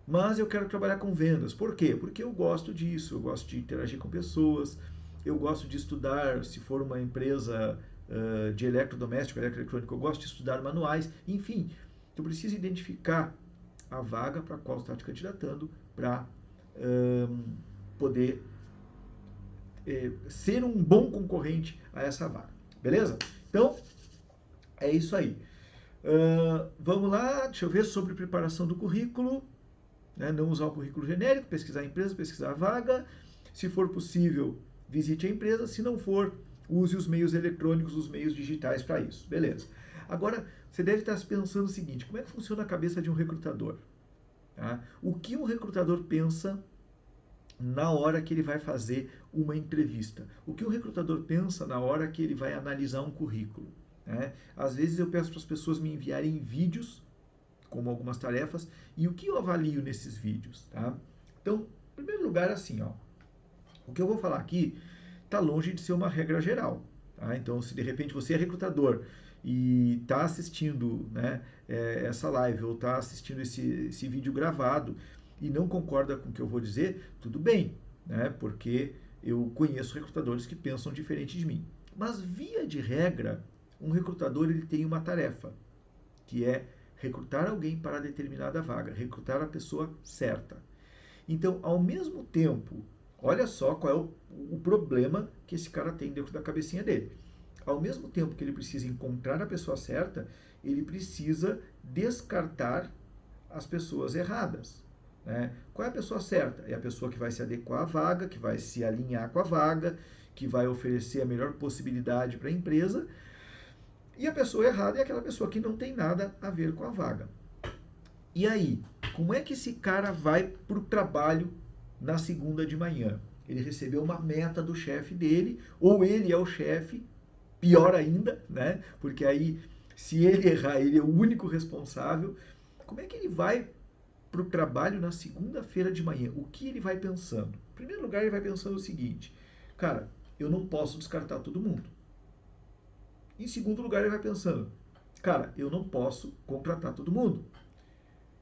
Mas eu quero trabalhar com vendas. Por quê? Porque eu gosto disso, eu gosto de interagir com pessoas, eu gosto de estudar, se for uma empresa de eletrodoméstico, eletroeletrônico, eu gosto de estudar manuais, enfim, tu precisa identificar a vaga para a qual está te candidatando para poder ser um bom concorrente a essa vaga. Beleza? Então, é isso aí. Vamos lá, deixa eu ver sobre preparação do currículo. Né? Não usar o currículo genérico, pesquisar a empresa, pesquisar a vaga. Se for possível, visite a empresa. Se não for, use os meios eletrônicos, os meios digitais para isso. Beleza. Agora, você deve estar pensando o seguinte: como é que funciona a cabeça de um recrutador? Tá? O que um recrutador pensa na hora que ele vai fazer uma entrevista? O que o recrutador pensa na hora que ele vai analisar um currículo? Né? Às vezes eu peço para as pessoas me enviarem vídeos, como algumas tarefas, e o que eu avalio nesses vídeos? Tá? Então, em primeiro lugar, assim, o que eu vou falar aqui está longe de ser uma regra geral. Tá? Então, se de repente você é recrutador e está assistindo, né, essa live ou está assistindo esse vídeo gravado e não concorda com o que eu vou dizer, tudo bem, né, porque eu conheço recrutadores que pensam diferente de mim. Mas, via de regra, um recrutador ele tem uma tarefa, que é recrutar alguém para determinada vaga, recrutar a pessoa certa. Então, ao mesmo tempo, olha só qual é o problema que esse cara tem dentro da cabecinha dele. Ao mesmo tempo que ele precisa encontrar a pessoa certa, ele precisa descartar as pessoas erradas. Né? Qual é a pessoa certa? É a pessoa que vai se adequar à vaga, que vai se alinhar com a vaga, que vai oferecer a melhor possibilidade para a empresa. E a pessoa errada é aquela pessoa que não tem nada a ver com a vaga. E aí, como é que esse cara vai para o trabalho na segunda de manhã? Ele recebeu uma meta do chefe dele, ou ele é o chefe, pior ainda, né? Porque aí, se ele errar, ele é o único responsável. Como é que ele vai para o trabalho na segunda-feira de manhã? O que ele vai pensando? Em primeiro lugar, ele vai pensando o seguinte: cara, eu não posso descartar todo mundo. Em segundo lugar, ele vai pensando: cara, eu não posso contratar todo mundo.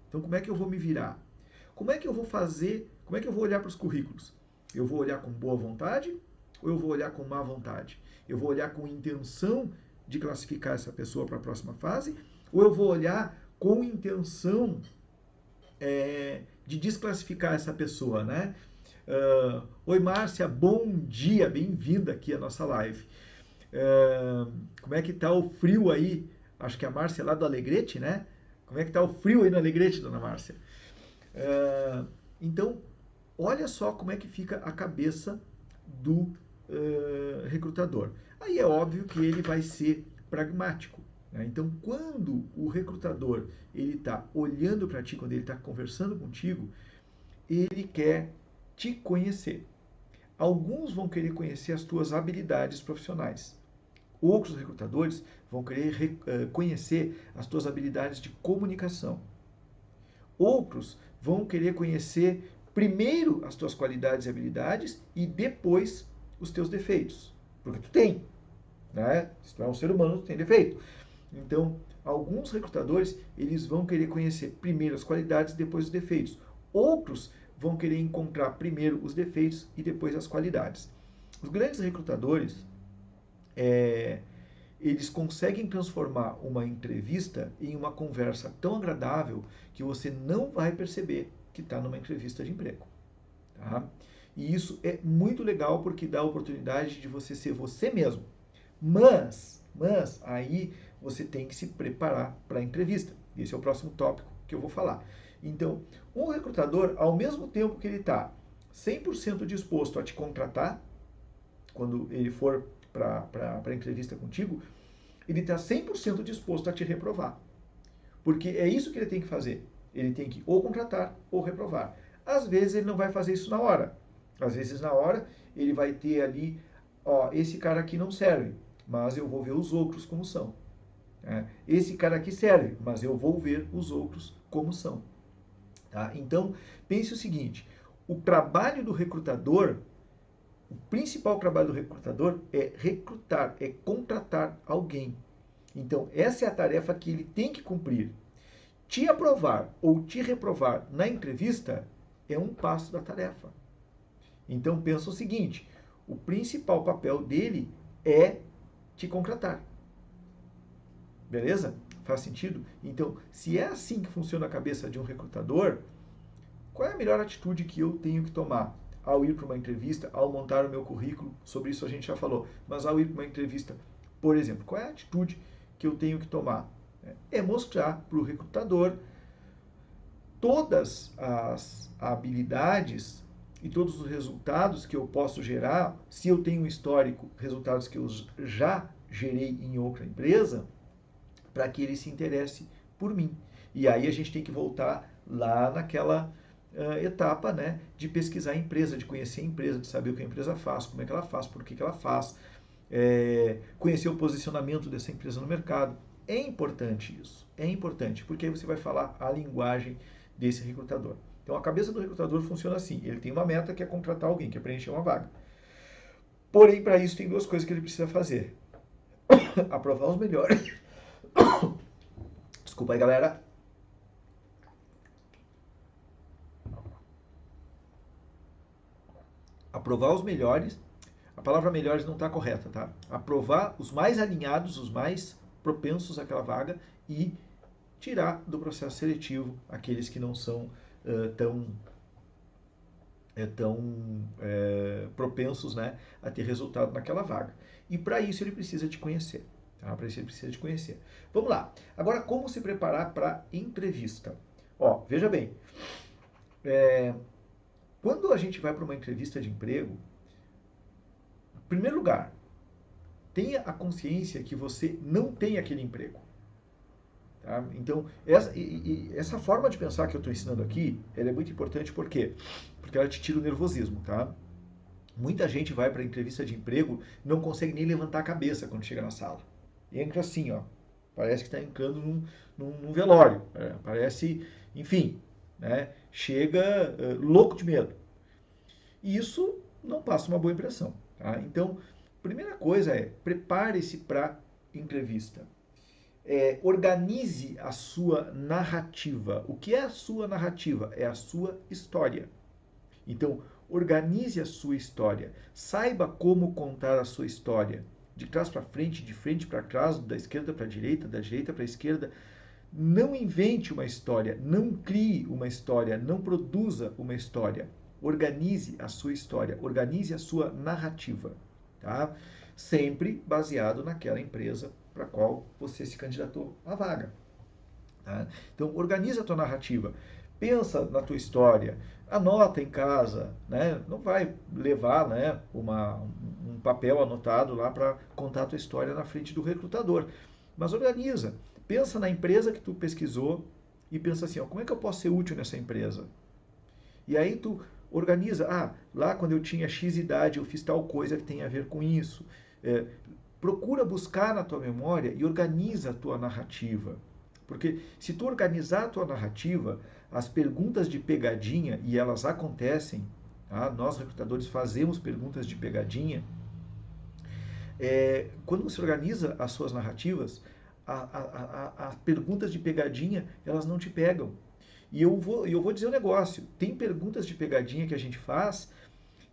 Então, como é que eu vou me virar? Como é que eu vou fazer? Como é que eu vou olhar para os currículos? Eu vou olhar com boa vontade ou eu vou olhar com má vontade? Eu vou olhar com intenção de classificar essa pessoa para a próxima fase ou eu vou olhar com intenção de desclassificar essa pessoa, né? Oi, Márcia, bom dia, bem-vinda aqui à nossa live. Como é que tá o frio aí? Acho que a Márcia é lá do Alegrete, né? Como é que tá o frio aí no Alegrete, dona Márcia? Então, olha só como é que fica a cabeça do recrutador. Aí é óbvio que ele vai ser pragmático. Né? Então, quando o recrutador ele está olhando para ti, quando ele está conversando contigo, ele quer te conhecer. Alguns vão querer conhecer as tuas habilidades profissionais. Outros recrutadores vão querer conhecer as tuas habilidades de comunicação. Outros vão querer conhecer primeiro as tuas qualidades e habilidades e depois os teus defeitos. Porque tu tem, né? Se tu é um ser humano, tu tem defeito. Então, alguns recrutadores, eles vão querer conhecer primeiro as qualidades e depois os defeitos. Outros vão querer encontrar primeiro os defeitos e depois as qualidades. Os grandes recrutadores, eles conseguem transformar uma entrevista em uma conversa tão agradável que você não vai perceber que está numa entrevista de emprego. Tá? E isso é muito legal porque dá a oportunidade de você ser você mesmo. Mas aí você tem que se preparar para a entrevista. Esse é o próximo tópico que eu vou falar. Então, um recrutador, ao mesmo tempo que ele está 100% disposto a te contratar, quando ele for para a entrevista contigo, ele está 100% disposto a te reprovar. Porque é isso que ele tem que fazer. Ele tem que ou contratar ou reprovar. Às vezes ele não vai fazer isso na hora. Às vezes na hora ele vai ter ali, ó, esse cara aqui não serve, mas eu vou ver os outros como são. Esse cara aqui serve, mas eu vou ver os outros como são. Tá? Então, pense o seguinte, o trabalho do recrutador, o principal trabalho do recrutador é recrutar, é contratar alguém. Então, essa é a tarefa que ele tem que cumprir. Te aprovar ou te reprovar na entrevista é um passo da tarefa. Então, pensa o seguinte, o principal papel dele é te contratar. Beleza? Faz sentido? Então, se é assim que funciona a cabeça de um recrutador, qual é a melhor atitude que eu tenho que tomar ao ir para uma entrevista, ao montar o meu currículo? Sobre isso a gente já falou. Mas ao ir para uma entrevista, por exemplo, qual é a atitude que eu tenho que tomar? É mostrar para o recrutador todas as habilidades e todos os resultados que eu posso gerar, se eu tenho um histórico, resultados que eu já gerei em outra empresa, para que ele se interesse por mim. E aí a gente tem que voltar lá naquela etapa, né, de pesquisar a empresa, de conhecer a empresa, de saber o que a empresa faz, como é que ela faz, por que ela faz, conhecer o posicionamento dessa empresa no mercado. É importante isso, é importante, porque aí você vai falar a linguagem desse recrutador. Então a cabeça do recrutador funciona assim, ele tem uma meta que é contratar alguém, que é preencher uma vaga. Porém, para isso tem duas coisas que ele precisa fazer. Aprovar os melhores. Desculpa aí, galera. Aprovar os melhores. A palavra melhores não está correta, tá? Aprovar os mais alinhados, os mais propensos àquela vaga e tirar do processo seletivo aqueles que não são tão propensos, né, a ter resultado naquela vaga. E para isso ele precisa te conhecer. Tá? Para isso ele precisa te conhecer. Vamos lá. Agora, como se preparar para entrevista? Ó, veja bem. Quando a gente vai para uma entrevista de emprego, em primeiro lugar, tenha a consciência que você não tem aquele emprego. Tá? Então, essa forma de pensar que eu estou ensinando aqui, ela é muito importante, por quê? Porque ela te tira o nervosismo, tá? Muita gente vai para a entrevista de emprego, não consegue nem levantar a cabeça quando chega na sala. Entra assim, ó, parece que está entrando num velório, parece, enfim, né? Chega louco de medo. E isso não passa uma boa impressão. Tá? Então, primeira coisa é, prepare-se para entrevista. Organize a sua narrativa. O que é a sua narrativa? É a sua história. Então, organize a sua história. Saiba como contar a sua história. De trás para frente, de frente para trás, da esquerda para a direita, da direita para a esquerda. Não invente uma história, não crie uma história, não produza uma história. Organize a sua história, organize a sua narrativa. Tá? Sempre baseado naquela empresa para a qual você se candidatou à vaga. Tá? Então, organiza a tua narrativa, pensa na tua história, anota em casa, né? Não vai levar, né, um papel anotado lá para contar a tua história na frente do recrutador, mas organiza, pensa na empresa que tu pesquisou e pensa assim, ó, como é que eu posso ser útil nessa empresa? E aí tu organiza, lá quando eu tinha X idade eu fiz tal coisa que tem a ver com isso. Procura buscar na tua memória e organiza a tua narrativa. Porque se tu organizar a tua narrativa, as perguntas de pegadinha, e elas acontecem, tá? Nós recrutadores fazemos perguntas de pegadinha, quando você organiza as suas narrativas, as perguntas de pegadinha, elas não te pegam. E eu vou dizer um negócio, tem perguntas de pegadinha que a gente faz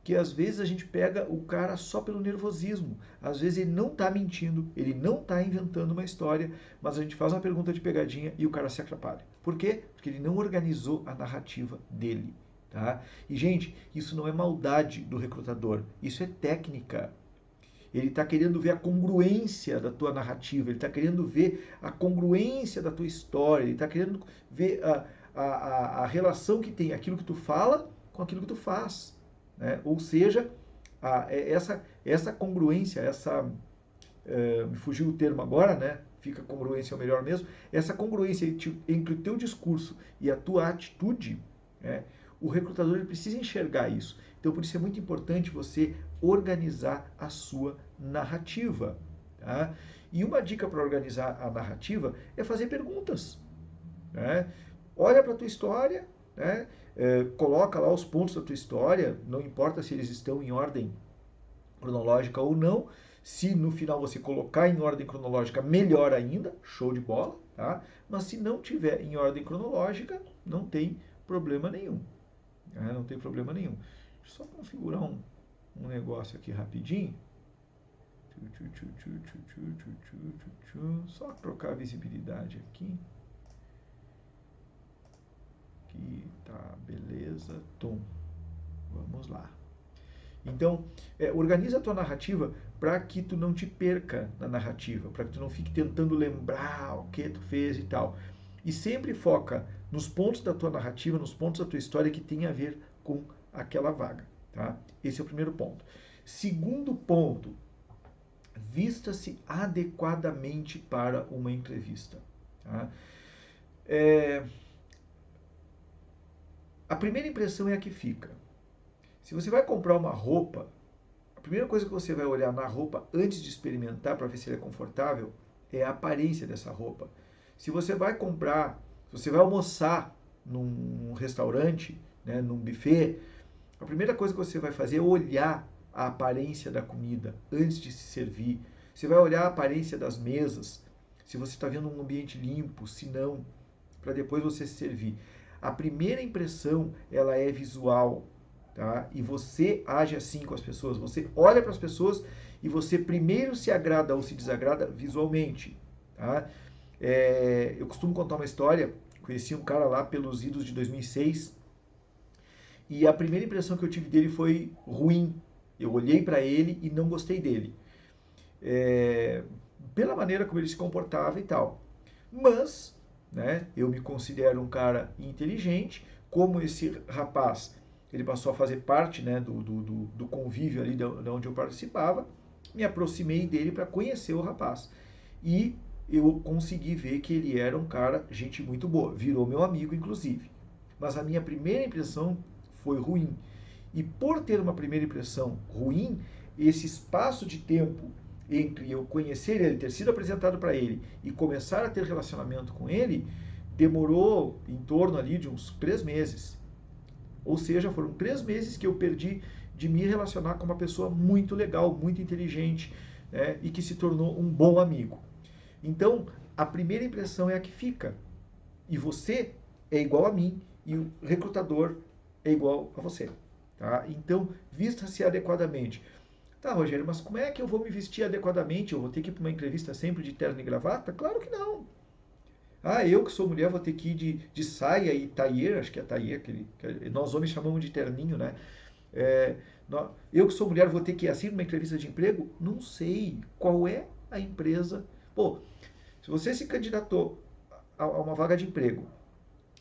que às vezes a gente pega o cara só pelo nervosismo. Às vezes ele não está mentindo, ele não está inventando uma história, mas a gente faz uma pergunta de pegadinha e o cara se atrapalha. Por quê? Porque ele não organizou a narrativa dele. Tá? E, gente, isso não é maldade do recrutador, isso é técnica. Ele está querendo ver a congruência da tua narrativa, ele está querendo ver a congruência da tua história, ele está querendo ver a relação que tem aquilo que tu fala com aquilo que tu faz. Né? Ou seja, essa congruência, me fugiu o termo agora, né? Fica congruência é o melhor mesmo, essa congruência entre o teu discurso e a tua atitude, né? O recrutador ele precisa enxergar isso. Então, por isso é muito importante você organizar a sua narrativa. Tá? E uma dica para organizar a narrativa é fazer perguntas. Né? Olha para a tua história, né? Coloca lá os pontos da tua história, não importa se eles estão em ordem cronológica ou não. Se no final você colocar em ordem cronológica, melhor ainda, show de bola. Tá? Mas se não tiver em ordem cronológica, não tem problema nenhum. Não tem problema nenhum. Deixa eu só configurar um negócio aqui rapidinho. Só trocar a visibilidade aqui. Aqui tá, beleza. Tom. Vamos lá. Então, organiza a tua narrativa para que tu não te perca na narrativa, para que tu não fique tentando lembrar o que tu fez e tal. E sempre foca nos pontos da tua narrativa, nos pontos da tua história que tem a ver com aquela vaga. Tá? Esse é o primeiro ponto. Segundo ponto, vista-se adequadamente para uma entrevista. Tá? A primeira impressão é a que fica. Se você vai comprar uma roupa, a primeira coisa que você vai olhar na roupa antes de experimentar para ver se ela é confortável é a aparência dessa roupa. Se você vai comprar, se você vai almoçar num restaurante, né, num buffet, a primeira coisa que você vai fazer é olhar a aparência da comida antes de se servir. Você vai olhar a aparência das mesas, se você está vendo um ambiente limpo, se não, para depois você se servir. A primeira impressão, ela é visual, tá? E você age assim com as pessoas. Você olha para as pessoas e você primeiro se agrada ou se desagrada visualmente, tá? Eu costumo contar uma história. Conheci um cara lá pelos idos de 2006 e a primeira impressão que eu tive dele foi ruim. Eu olhei para ele e não gostei dele. Pela maneira como ele se comportava e tal. Mas, né, eu me considero um cara inteligente. Como esse rapaz, ele passou a fazer parte, né, do convívio ali de onde eu participava, me aproximei dele para conhecer o rapaz. E eu consegui ver que ele era um cara, gente muito boa. Virou meu amigo, inclusive. Mas a minha primeira impressão foi ruim. E por ter uma primeira impressão ruim, esse espaço de tempo entre eu conhecer ele, ter sido apresentado para ele e começar a ter relacionamento com ele, demorou em torno ali de uns 3 meses. Ou seja, foram 3 meses que eu perdi de me relacionar com uma pessoa muito legal, muito inteligente, né, e que se tornou um bom amigo. Então, a primeira impressão é a que fica. E você é igual a mim e o recrutador é igual a você. Tá? Então, vista-se adequadamente. Tá, Rogério, mas como é que eu vou me vestir adequadamente? Eu vou ter que ir para uma entrevista sempre de terno e gravata? Claro que não. Eu que sou mulher vou ter que ir de saia e tailleur, acho que é tailleur, que nós homens chamamos de terninho, né? Eu que sou mulher vou ter que ir assim numa entrevista de emprego? Não sei. Qual é a empresa? Pô, se você se candidatou a uma vaga de emprego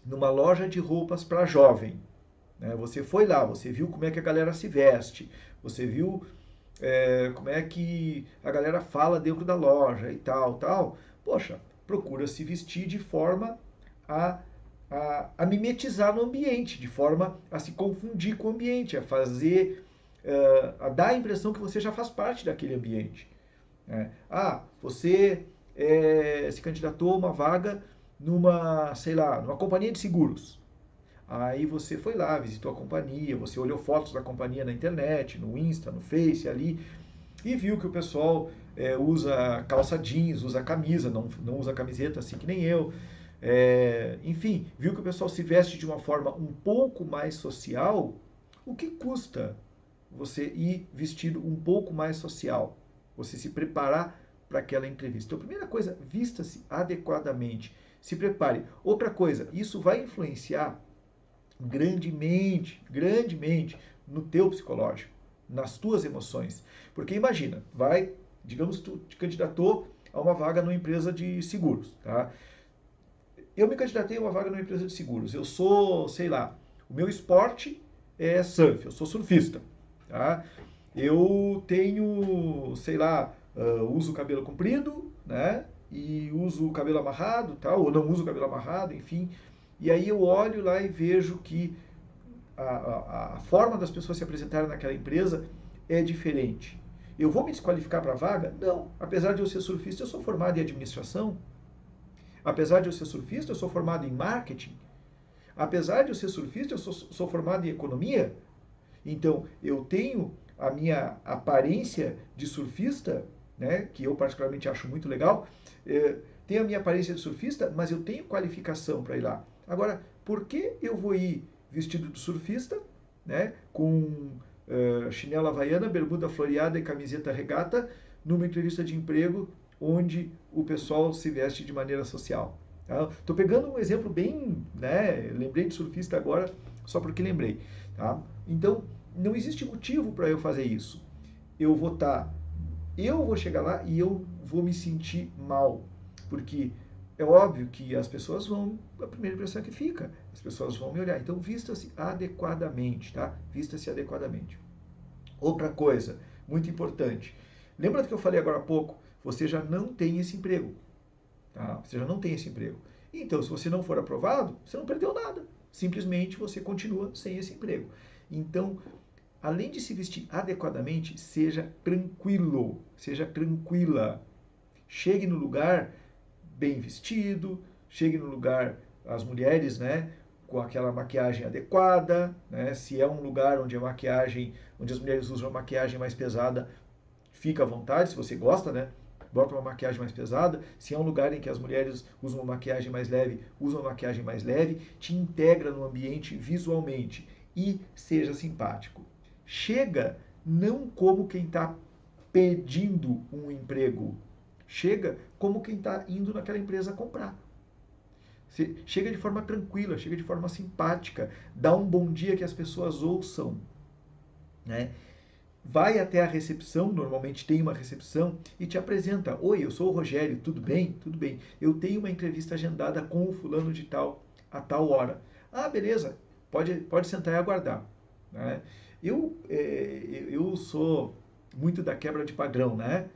numa loja de roupas para jovem, né? Você foi lá, você viu como é que a galera se veste, você viu como é que a galera fala dentro da loja e tal. Poxa, procura se vestir de forma a mimetizar no ambiente, de forma a se confundir com o ambiente, a fazer, a dar a impressão que você já faz parte daquele ambiente. Né? Você se candidatou a uma vaga numa, sei lá, numa companhia de seguros. Aí você foi lá, visitou a companhia, você olhou fotos da companhia na internet, no Insta, no Face ali, e viu que o pessoal usa calça jeans, usa camisa, não usa camiseta assim que nem eu. enfim, viu que o pessoal se veste de uma forma um pouco mais social, o que custa você ir vestido um pouco mais social? Você se preparar para aquela entrevista. Então, primeira coisa, vista-se adequadamente. Se prepare. Outra coisa, isso vai influenciar grandemente no teu psicológico, nas tuas emoções. Porque imagina, digamos, tu te candidatou a uma vaga numa empresa de seguros, tá? Eu me candidatei a uma vaga numa empresa de seguros. Eu sou, sei lá, o meu esporte é surf, eu sou surfista, tá? Eu tenho, sei lá, uso cabelo comprido, né? E uso o cabelo amarrado, tal, ou não uso o cabelo amarrado, enfim. E aí eu olho lá e vejo que a forma das pessoas se apresentarem naquela empresa é diferente. Eu vou me desqualificar para a vaga? Não. Apesar de eu ser surfista, eu sou formado em administração. Apesar de eu ser surfista, eu sou formado em marketing. Apesar de eu ser surfista, eu sou formado em economia. Então, eu tenho a minha aparência de surfista, né, que eu particularmente acho muito legal, tenho a minha aparência de surfista, mas eu tenho qualificação para ir lá. Agora, por que eu vou ir vestido de surfista, né, com chinela havaiana, bermuda floreada e camiseta regata, numa entrevista de emprego onde o pessoal se veste de maneira social? Estou pegando um exemplo bem, né, lembrei de surfista agora, só porque lembrei. Tá? Então, não existe motivo para eu fazer isso. Eu vou chegar lá e eu vou me sentir mal, porque é óbvio que as pessoas a primeira impressão que fica, as pessoas vão me olhar. Então, vista-se adequadamente, tá? Vista-se adequadamente. Outra coisa, muito importante. Lembra do que eu falei agora há pouco? Você já não tem esse emprego. Tá? Você já não tem esse emprego. Então, se você não for aprovado, você não perdeu nada. Simplesmente você continua sem esse emprego. Então, além de se vestir adequadamente, seja tranquilo, seja tranquila. Chegue no lugar bem vestido, chegue no lugar, as mulheres, né, com aquela maquiagem adequada, né? Se é um lugar onde onde as mulheres usam uma maquiagem mais pesada, fica à vontade, se você gosta, né? Bota uma maquiagem mais pesada. Se é um lugar em que as mulheres usam uma maquiagem mais leve, usa uma maquiagem mais leve, te integra no ambiente visualmente e seja simpático. Chega não como quem está pedindo um emprego, chega como quem está indo naquela empresa comprar. Você chega de forma tranquila, chega de forma simpática, dá um bom dia que as pessoas ouçam, né? Vai até a recepção, normalmente tem uma recepção, e te apresenta. Oi, eu sou o Rogério, tudo bem? Tudo bem. Eu tenho uma entrevista agendada com o fulano de tal, a tal hora. Ah, beleza, pode sentar e aguardar. Né? Eu sou muito da quebra de padrão, né?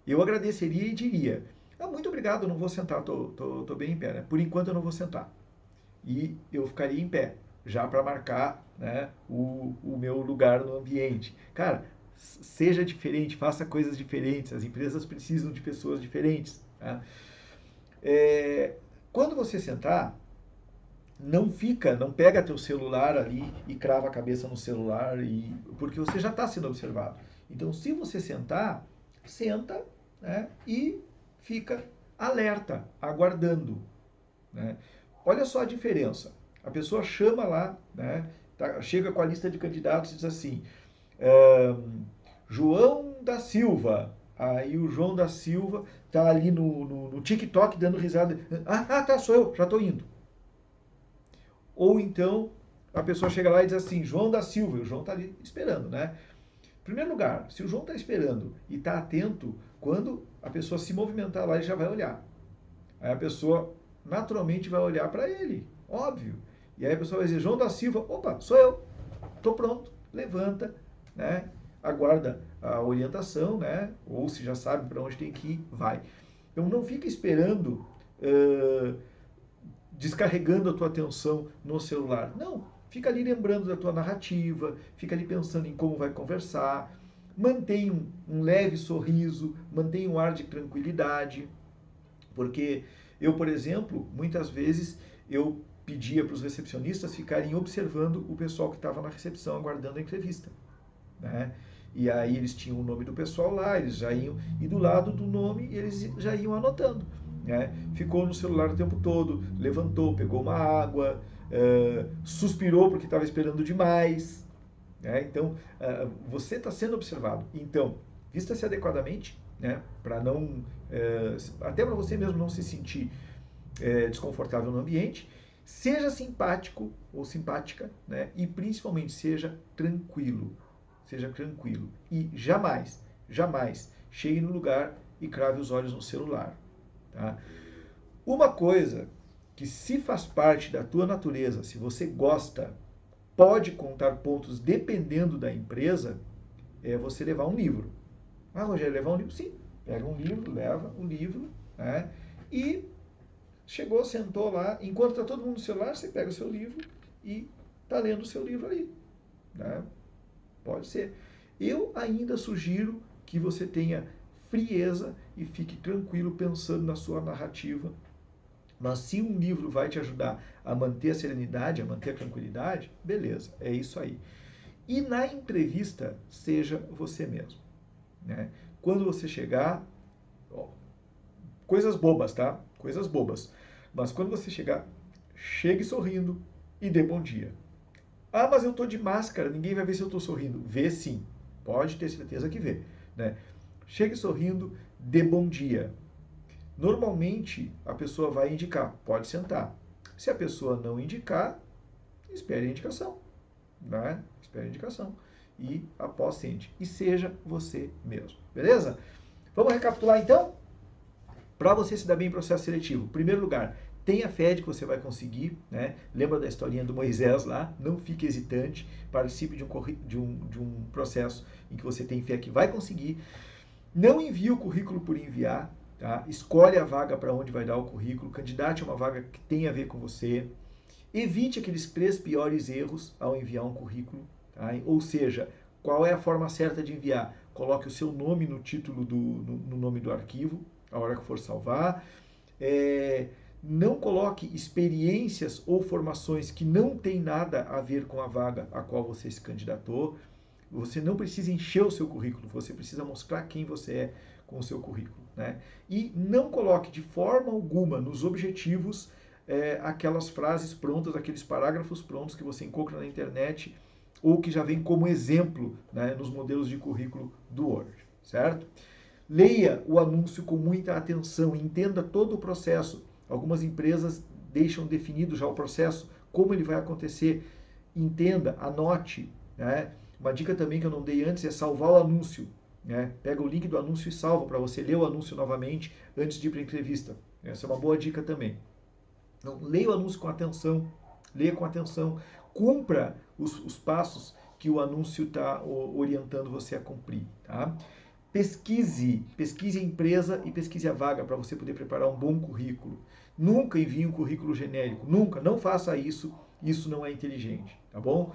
Eu agradeceria e diria, muito obrigado, eu não vou sentar, tô bem em pé. Né? Por enquanto eu não vou sentar. E eu ficaria em pé, já para marcar, né, o meu lugar no ambiente. Cara, seja diferente, faça coisas diferentes. As empresas precisam de pessoas diferentes. Tá? Quando você sentar, não pega teu celular ali e crava a cabeça no celular, porque você já está sendo observado. Então, se você sentar, senta, né, e fica alerta, aguardando. Né? Olha só a diferença. A pessoa chama lá, né, chega com a lista de candidatos e diz assim, João da Silva. Aí o João da Silva está ali no TikTok dando risada. Tá, sou eu, já estou indo. Ou então a pessoa chega lá e diz assim, João da Silva, e o João está ali esperando, né? Em primeiro lugar, se o João está esperando e está atento, quando a pessoa se movimentar lá, ele já vai olhar. Aí a pessoa naturalmente vai olhar para ele, óbvio. E aí a pessoa vai dizer, João da Silva, opa, sou eu, estou pronto, levanta, né? Aguarda a orientação, né? Ou se já sabe para onde tem que ir, vai. Então não fica esperando, descarregando a tua atenção no celular. Não, fica ali lembrando da tua narrativa, fica ali pensando em como vai conversar, mantém um leve sorriso, mantém um ar de tranquilidade, porque eu, por exemplo, muitas vezes eu pedia para os recepcionistas ficarem observando o pessoal que estava na recepção aguardando a entrevista. Né? E aí eles tinham o nome do pessoal lá, eles já iam, e do lado do nome eles já iam anotando. né? Ficou no celular o tempo todo, levantou, pegou uma água, suspirou porque estava esperando demais, né? Então, você está sendo observado. Então, vista-se adequadamente, né? Para não, até para você mesmo não se sentir desconfortável no ambiente, seja simpático ou simpática, né? E principalmente seja tranquilo. Seja tranquilo. E jamais, jamais chegue no lugar e crave os olhos no celular. Tá? Uma coisa que se faz parte da tua natureza, se você gosta, pode contar pontos dependendo da empresa, é você levar um livro. Ah, Rogério, levar um livro? Sim. Pega um livro, leva um livro, né? E chegou, sentou lá, enquanto está todo mundo no celular, você pega o seu livro e está lendo o seu livro ali. Né? Pode ser. Eu ainda sugiro que você tenha frieza e fique tranquilo pensando na sua narrativa. Mas se um livro vai te ajudar a manter a serenidade, a manter a tranquilidade, beleza, é isso aí. E na entrevista, seja você mesmo. Né? Quando você chegar, ó, coisas bobas, tá? Coisas bobas. Mas quando você chegar, chegue sorrindo e dê bom dia. Ah, mas eu tô de máscara, ninguém vai ver se eu tô sorrindo. Vê sim, pode ter certeza que vê. Né? Chegue sorrindo, dê bom dia. Normalmente, a pessoa vai indicar, pode sentar. Se a pessoa não indicar, espere a indicação. Né? Espere a indicação. E após sente. E seja você mesmo. Beleza? Vamos recapitular então? Para você se dar bem em processo seletivo, em primeiro lugar, tenha fé de que você vai conseguir, né? Lembra da historinha do Moisés lá? Não fique hesitante, participe de um processo em que você tem fé que vai conseguir. Não envie o currículo por enviar, tá? Escolhe a vaga para onde vai dar o currículo, candidate a uma vaga que tenha a ver com você. Evite aqueles 3 piores erros ao enviar um currículo, tá? Ou seja, qual é a forma certa de enviar? Coloque o seu nome no título no nome do arquivo, a hora que for salvar. Não coloque experiências ou formações que não têm nada a ver com a vaga a qual você se candidatou. Você não precisa encher o seu currículo, você precisa mostrar quem você é com o seu currículo. Né? E não coloque de forma alguma nos objetivos aquelas frases prontas, aqueles parágrafos prontos que você encontra na internet ou que já vem como exemplo, né, nos modelos de currículo do Word, certo? Leia o anúncio com muita atenção, entenda todo o processo. Algumas empresas deixam definido já o processo, como ele vai acontecer. Entenda, anote. Né? Uma dica também que eu não dei antes é salvar o anúncio. Né? Pega o link do anúncio e salva para você ler o anúncio novamente antes de ir para a entrevista. Essa é uma boa dica também. Então, leia o anúncio com atenção, leia com atenção, cumpra os passos que o anúncio está orientando você a cumprir. Tá? Pesquise a empresa e pesquise a vaga para você poder preparar um bom currículo. Nunca envie um currículo genérico, nunca, não faça isso, isso não é inteligente, tá bom?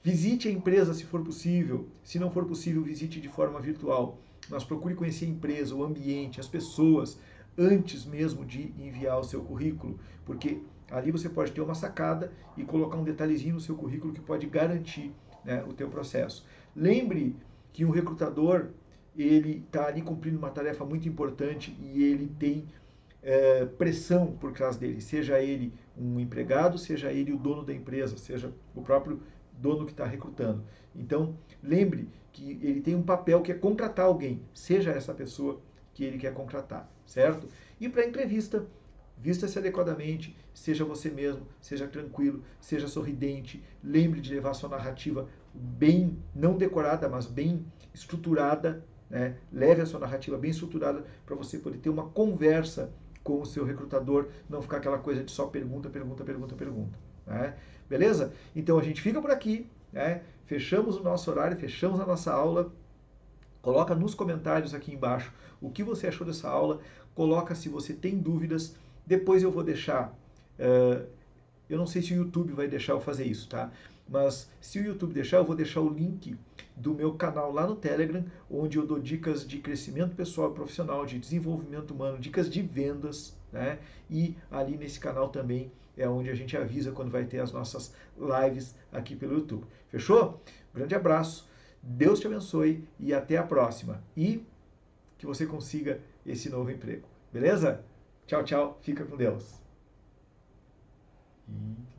Visite a empresa se for possível, se não for possível, visite de forma virtual. Mas procure conhecer a empresa, o ambiente, as pessoas, antes mesmo de enviar o seu currículo, porque ali você pode ter uma sacada e colocar um detalhezinho no seu currículo que pode garantir, né, o teu processo. Lembre que um recrutador ele está ali cumprindo uma tarefa muito importante e ele tem pressão por trás dele, seja ele um empregado, seja ele o dono da empresa, seja o próprio dono que está recrutando. Então, lembre que ele tem um papel que é contratar alguém, seja essa pessoa que ele quer contratar, certo? E para a entrevista, vista-se adequadamente, seja você mesmo, seja tranquilo, seja sorridente, lembre de levar sua narrativa bem, não decorada, mas bem estruturada, né? Leve a sua narrativa bem estruturada para você poder ter uma conversa com o seu recrutador, não ficar aquela coisa de só pergunta, pergunta, pergunta, pergunta. Né? Beleza? Então a gente fica por aqui, né? Fechamos o nosso horário, fechamos a nossa aula. Coloca nos comentários aqui embaixo o que você achou dessa aula, coloca se você tem dúvidas. Depois eu vou deixar, eu não sei se o YouTube vai deixar eu fazer isso, tá? Mas se o YouTube deixar, eu vou deixar o link do meu canal lá no Telegram, onde eu dou dicas de crescimento pessoal e profissional, de desenvolvimento humano, dicas de vendas, né? E ali nesse canal também é onde a gente avisa quando vai ter as nossas lives aqui pelo YouTube. Fechou? Grande abraço, Deus te abençoe e até a próxima. E que você consiga esse novo emprego. Beleza? Tchau, tchau. Fica com Deus. E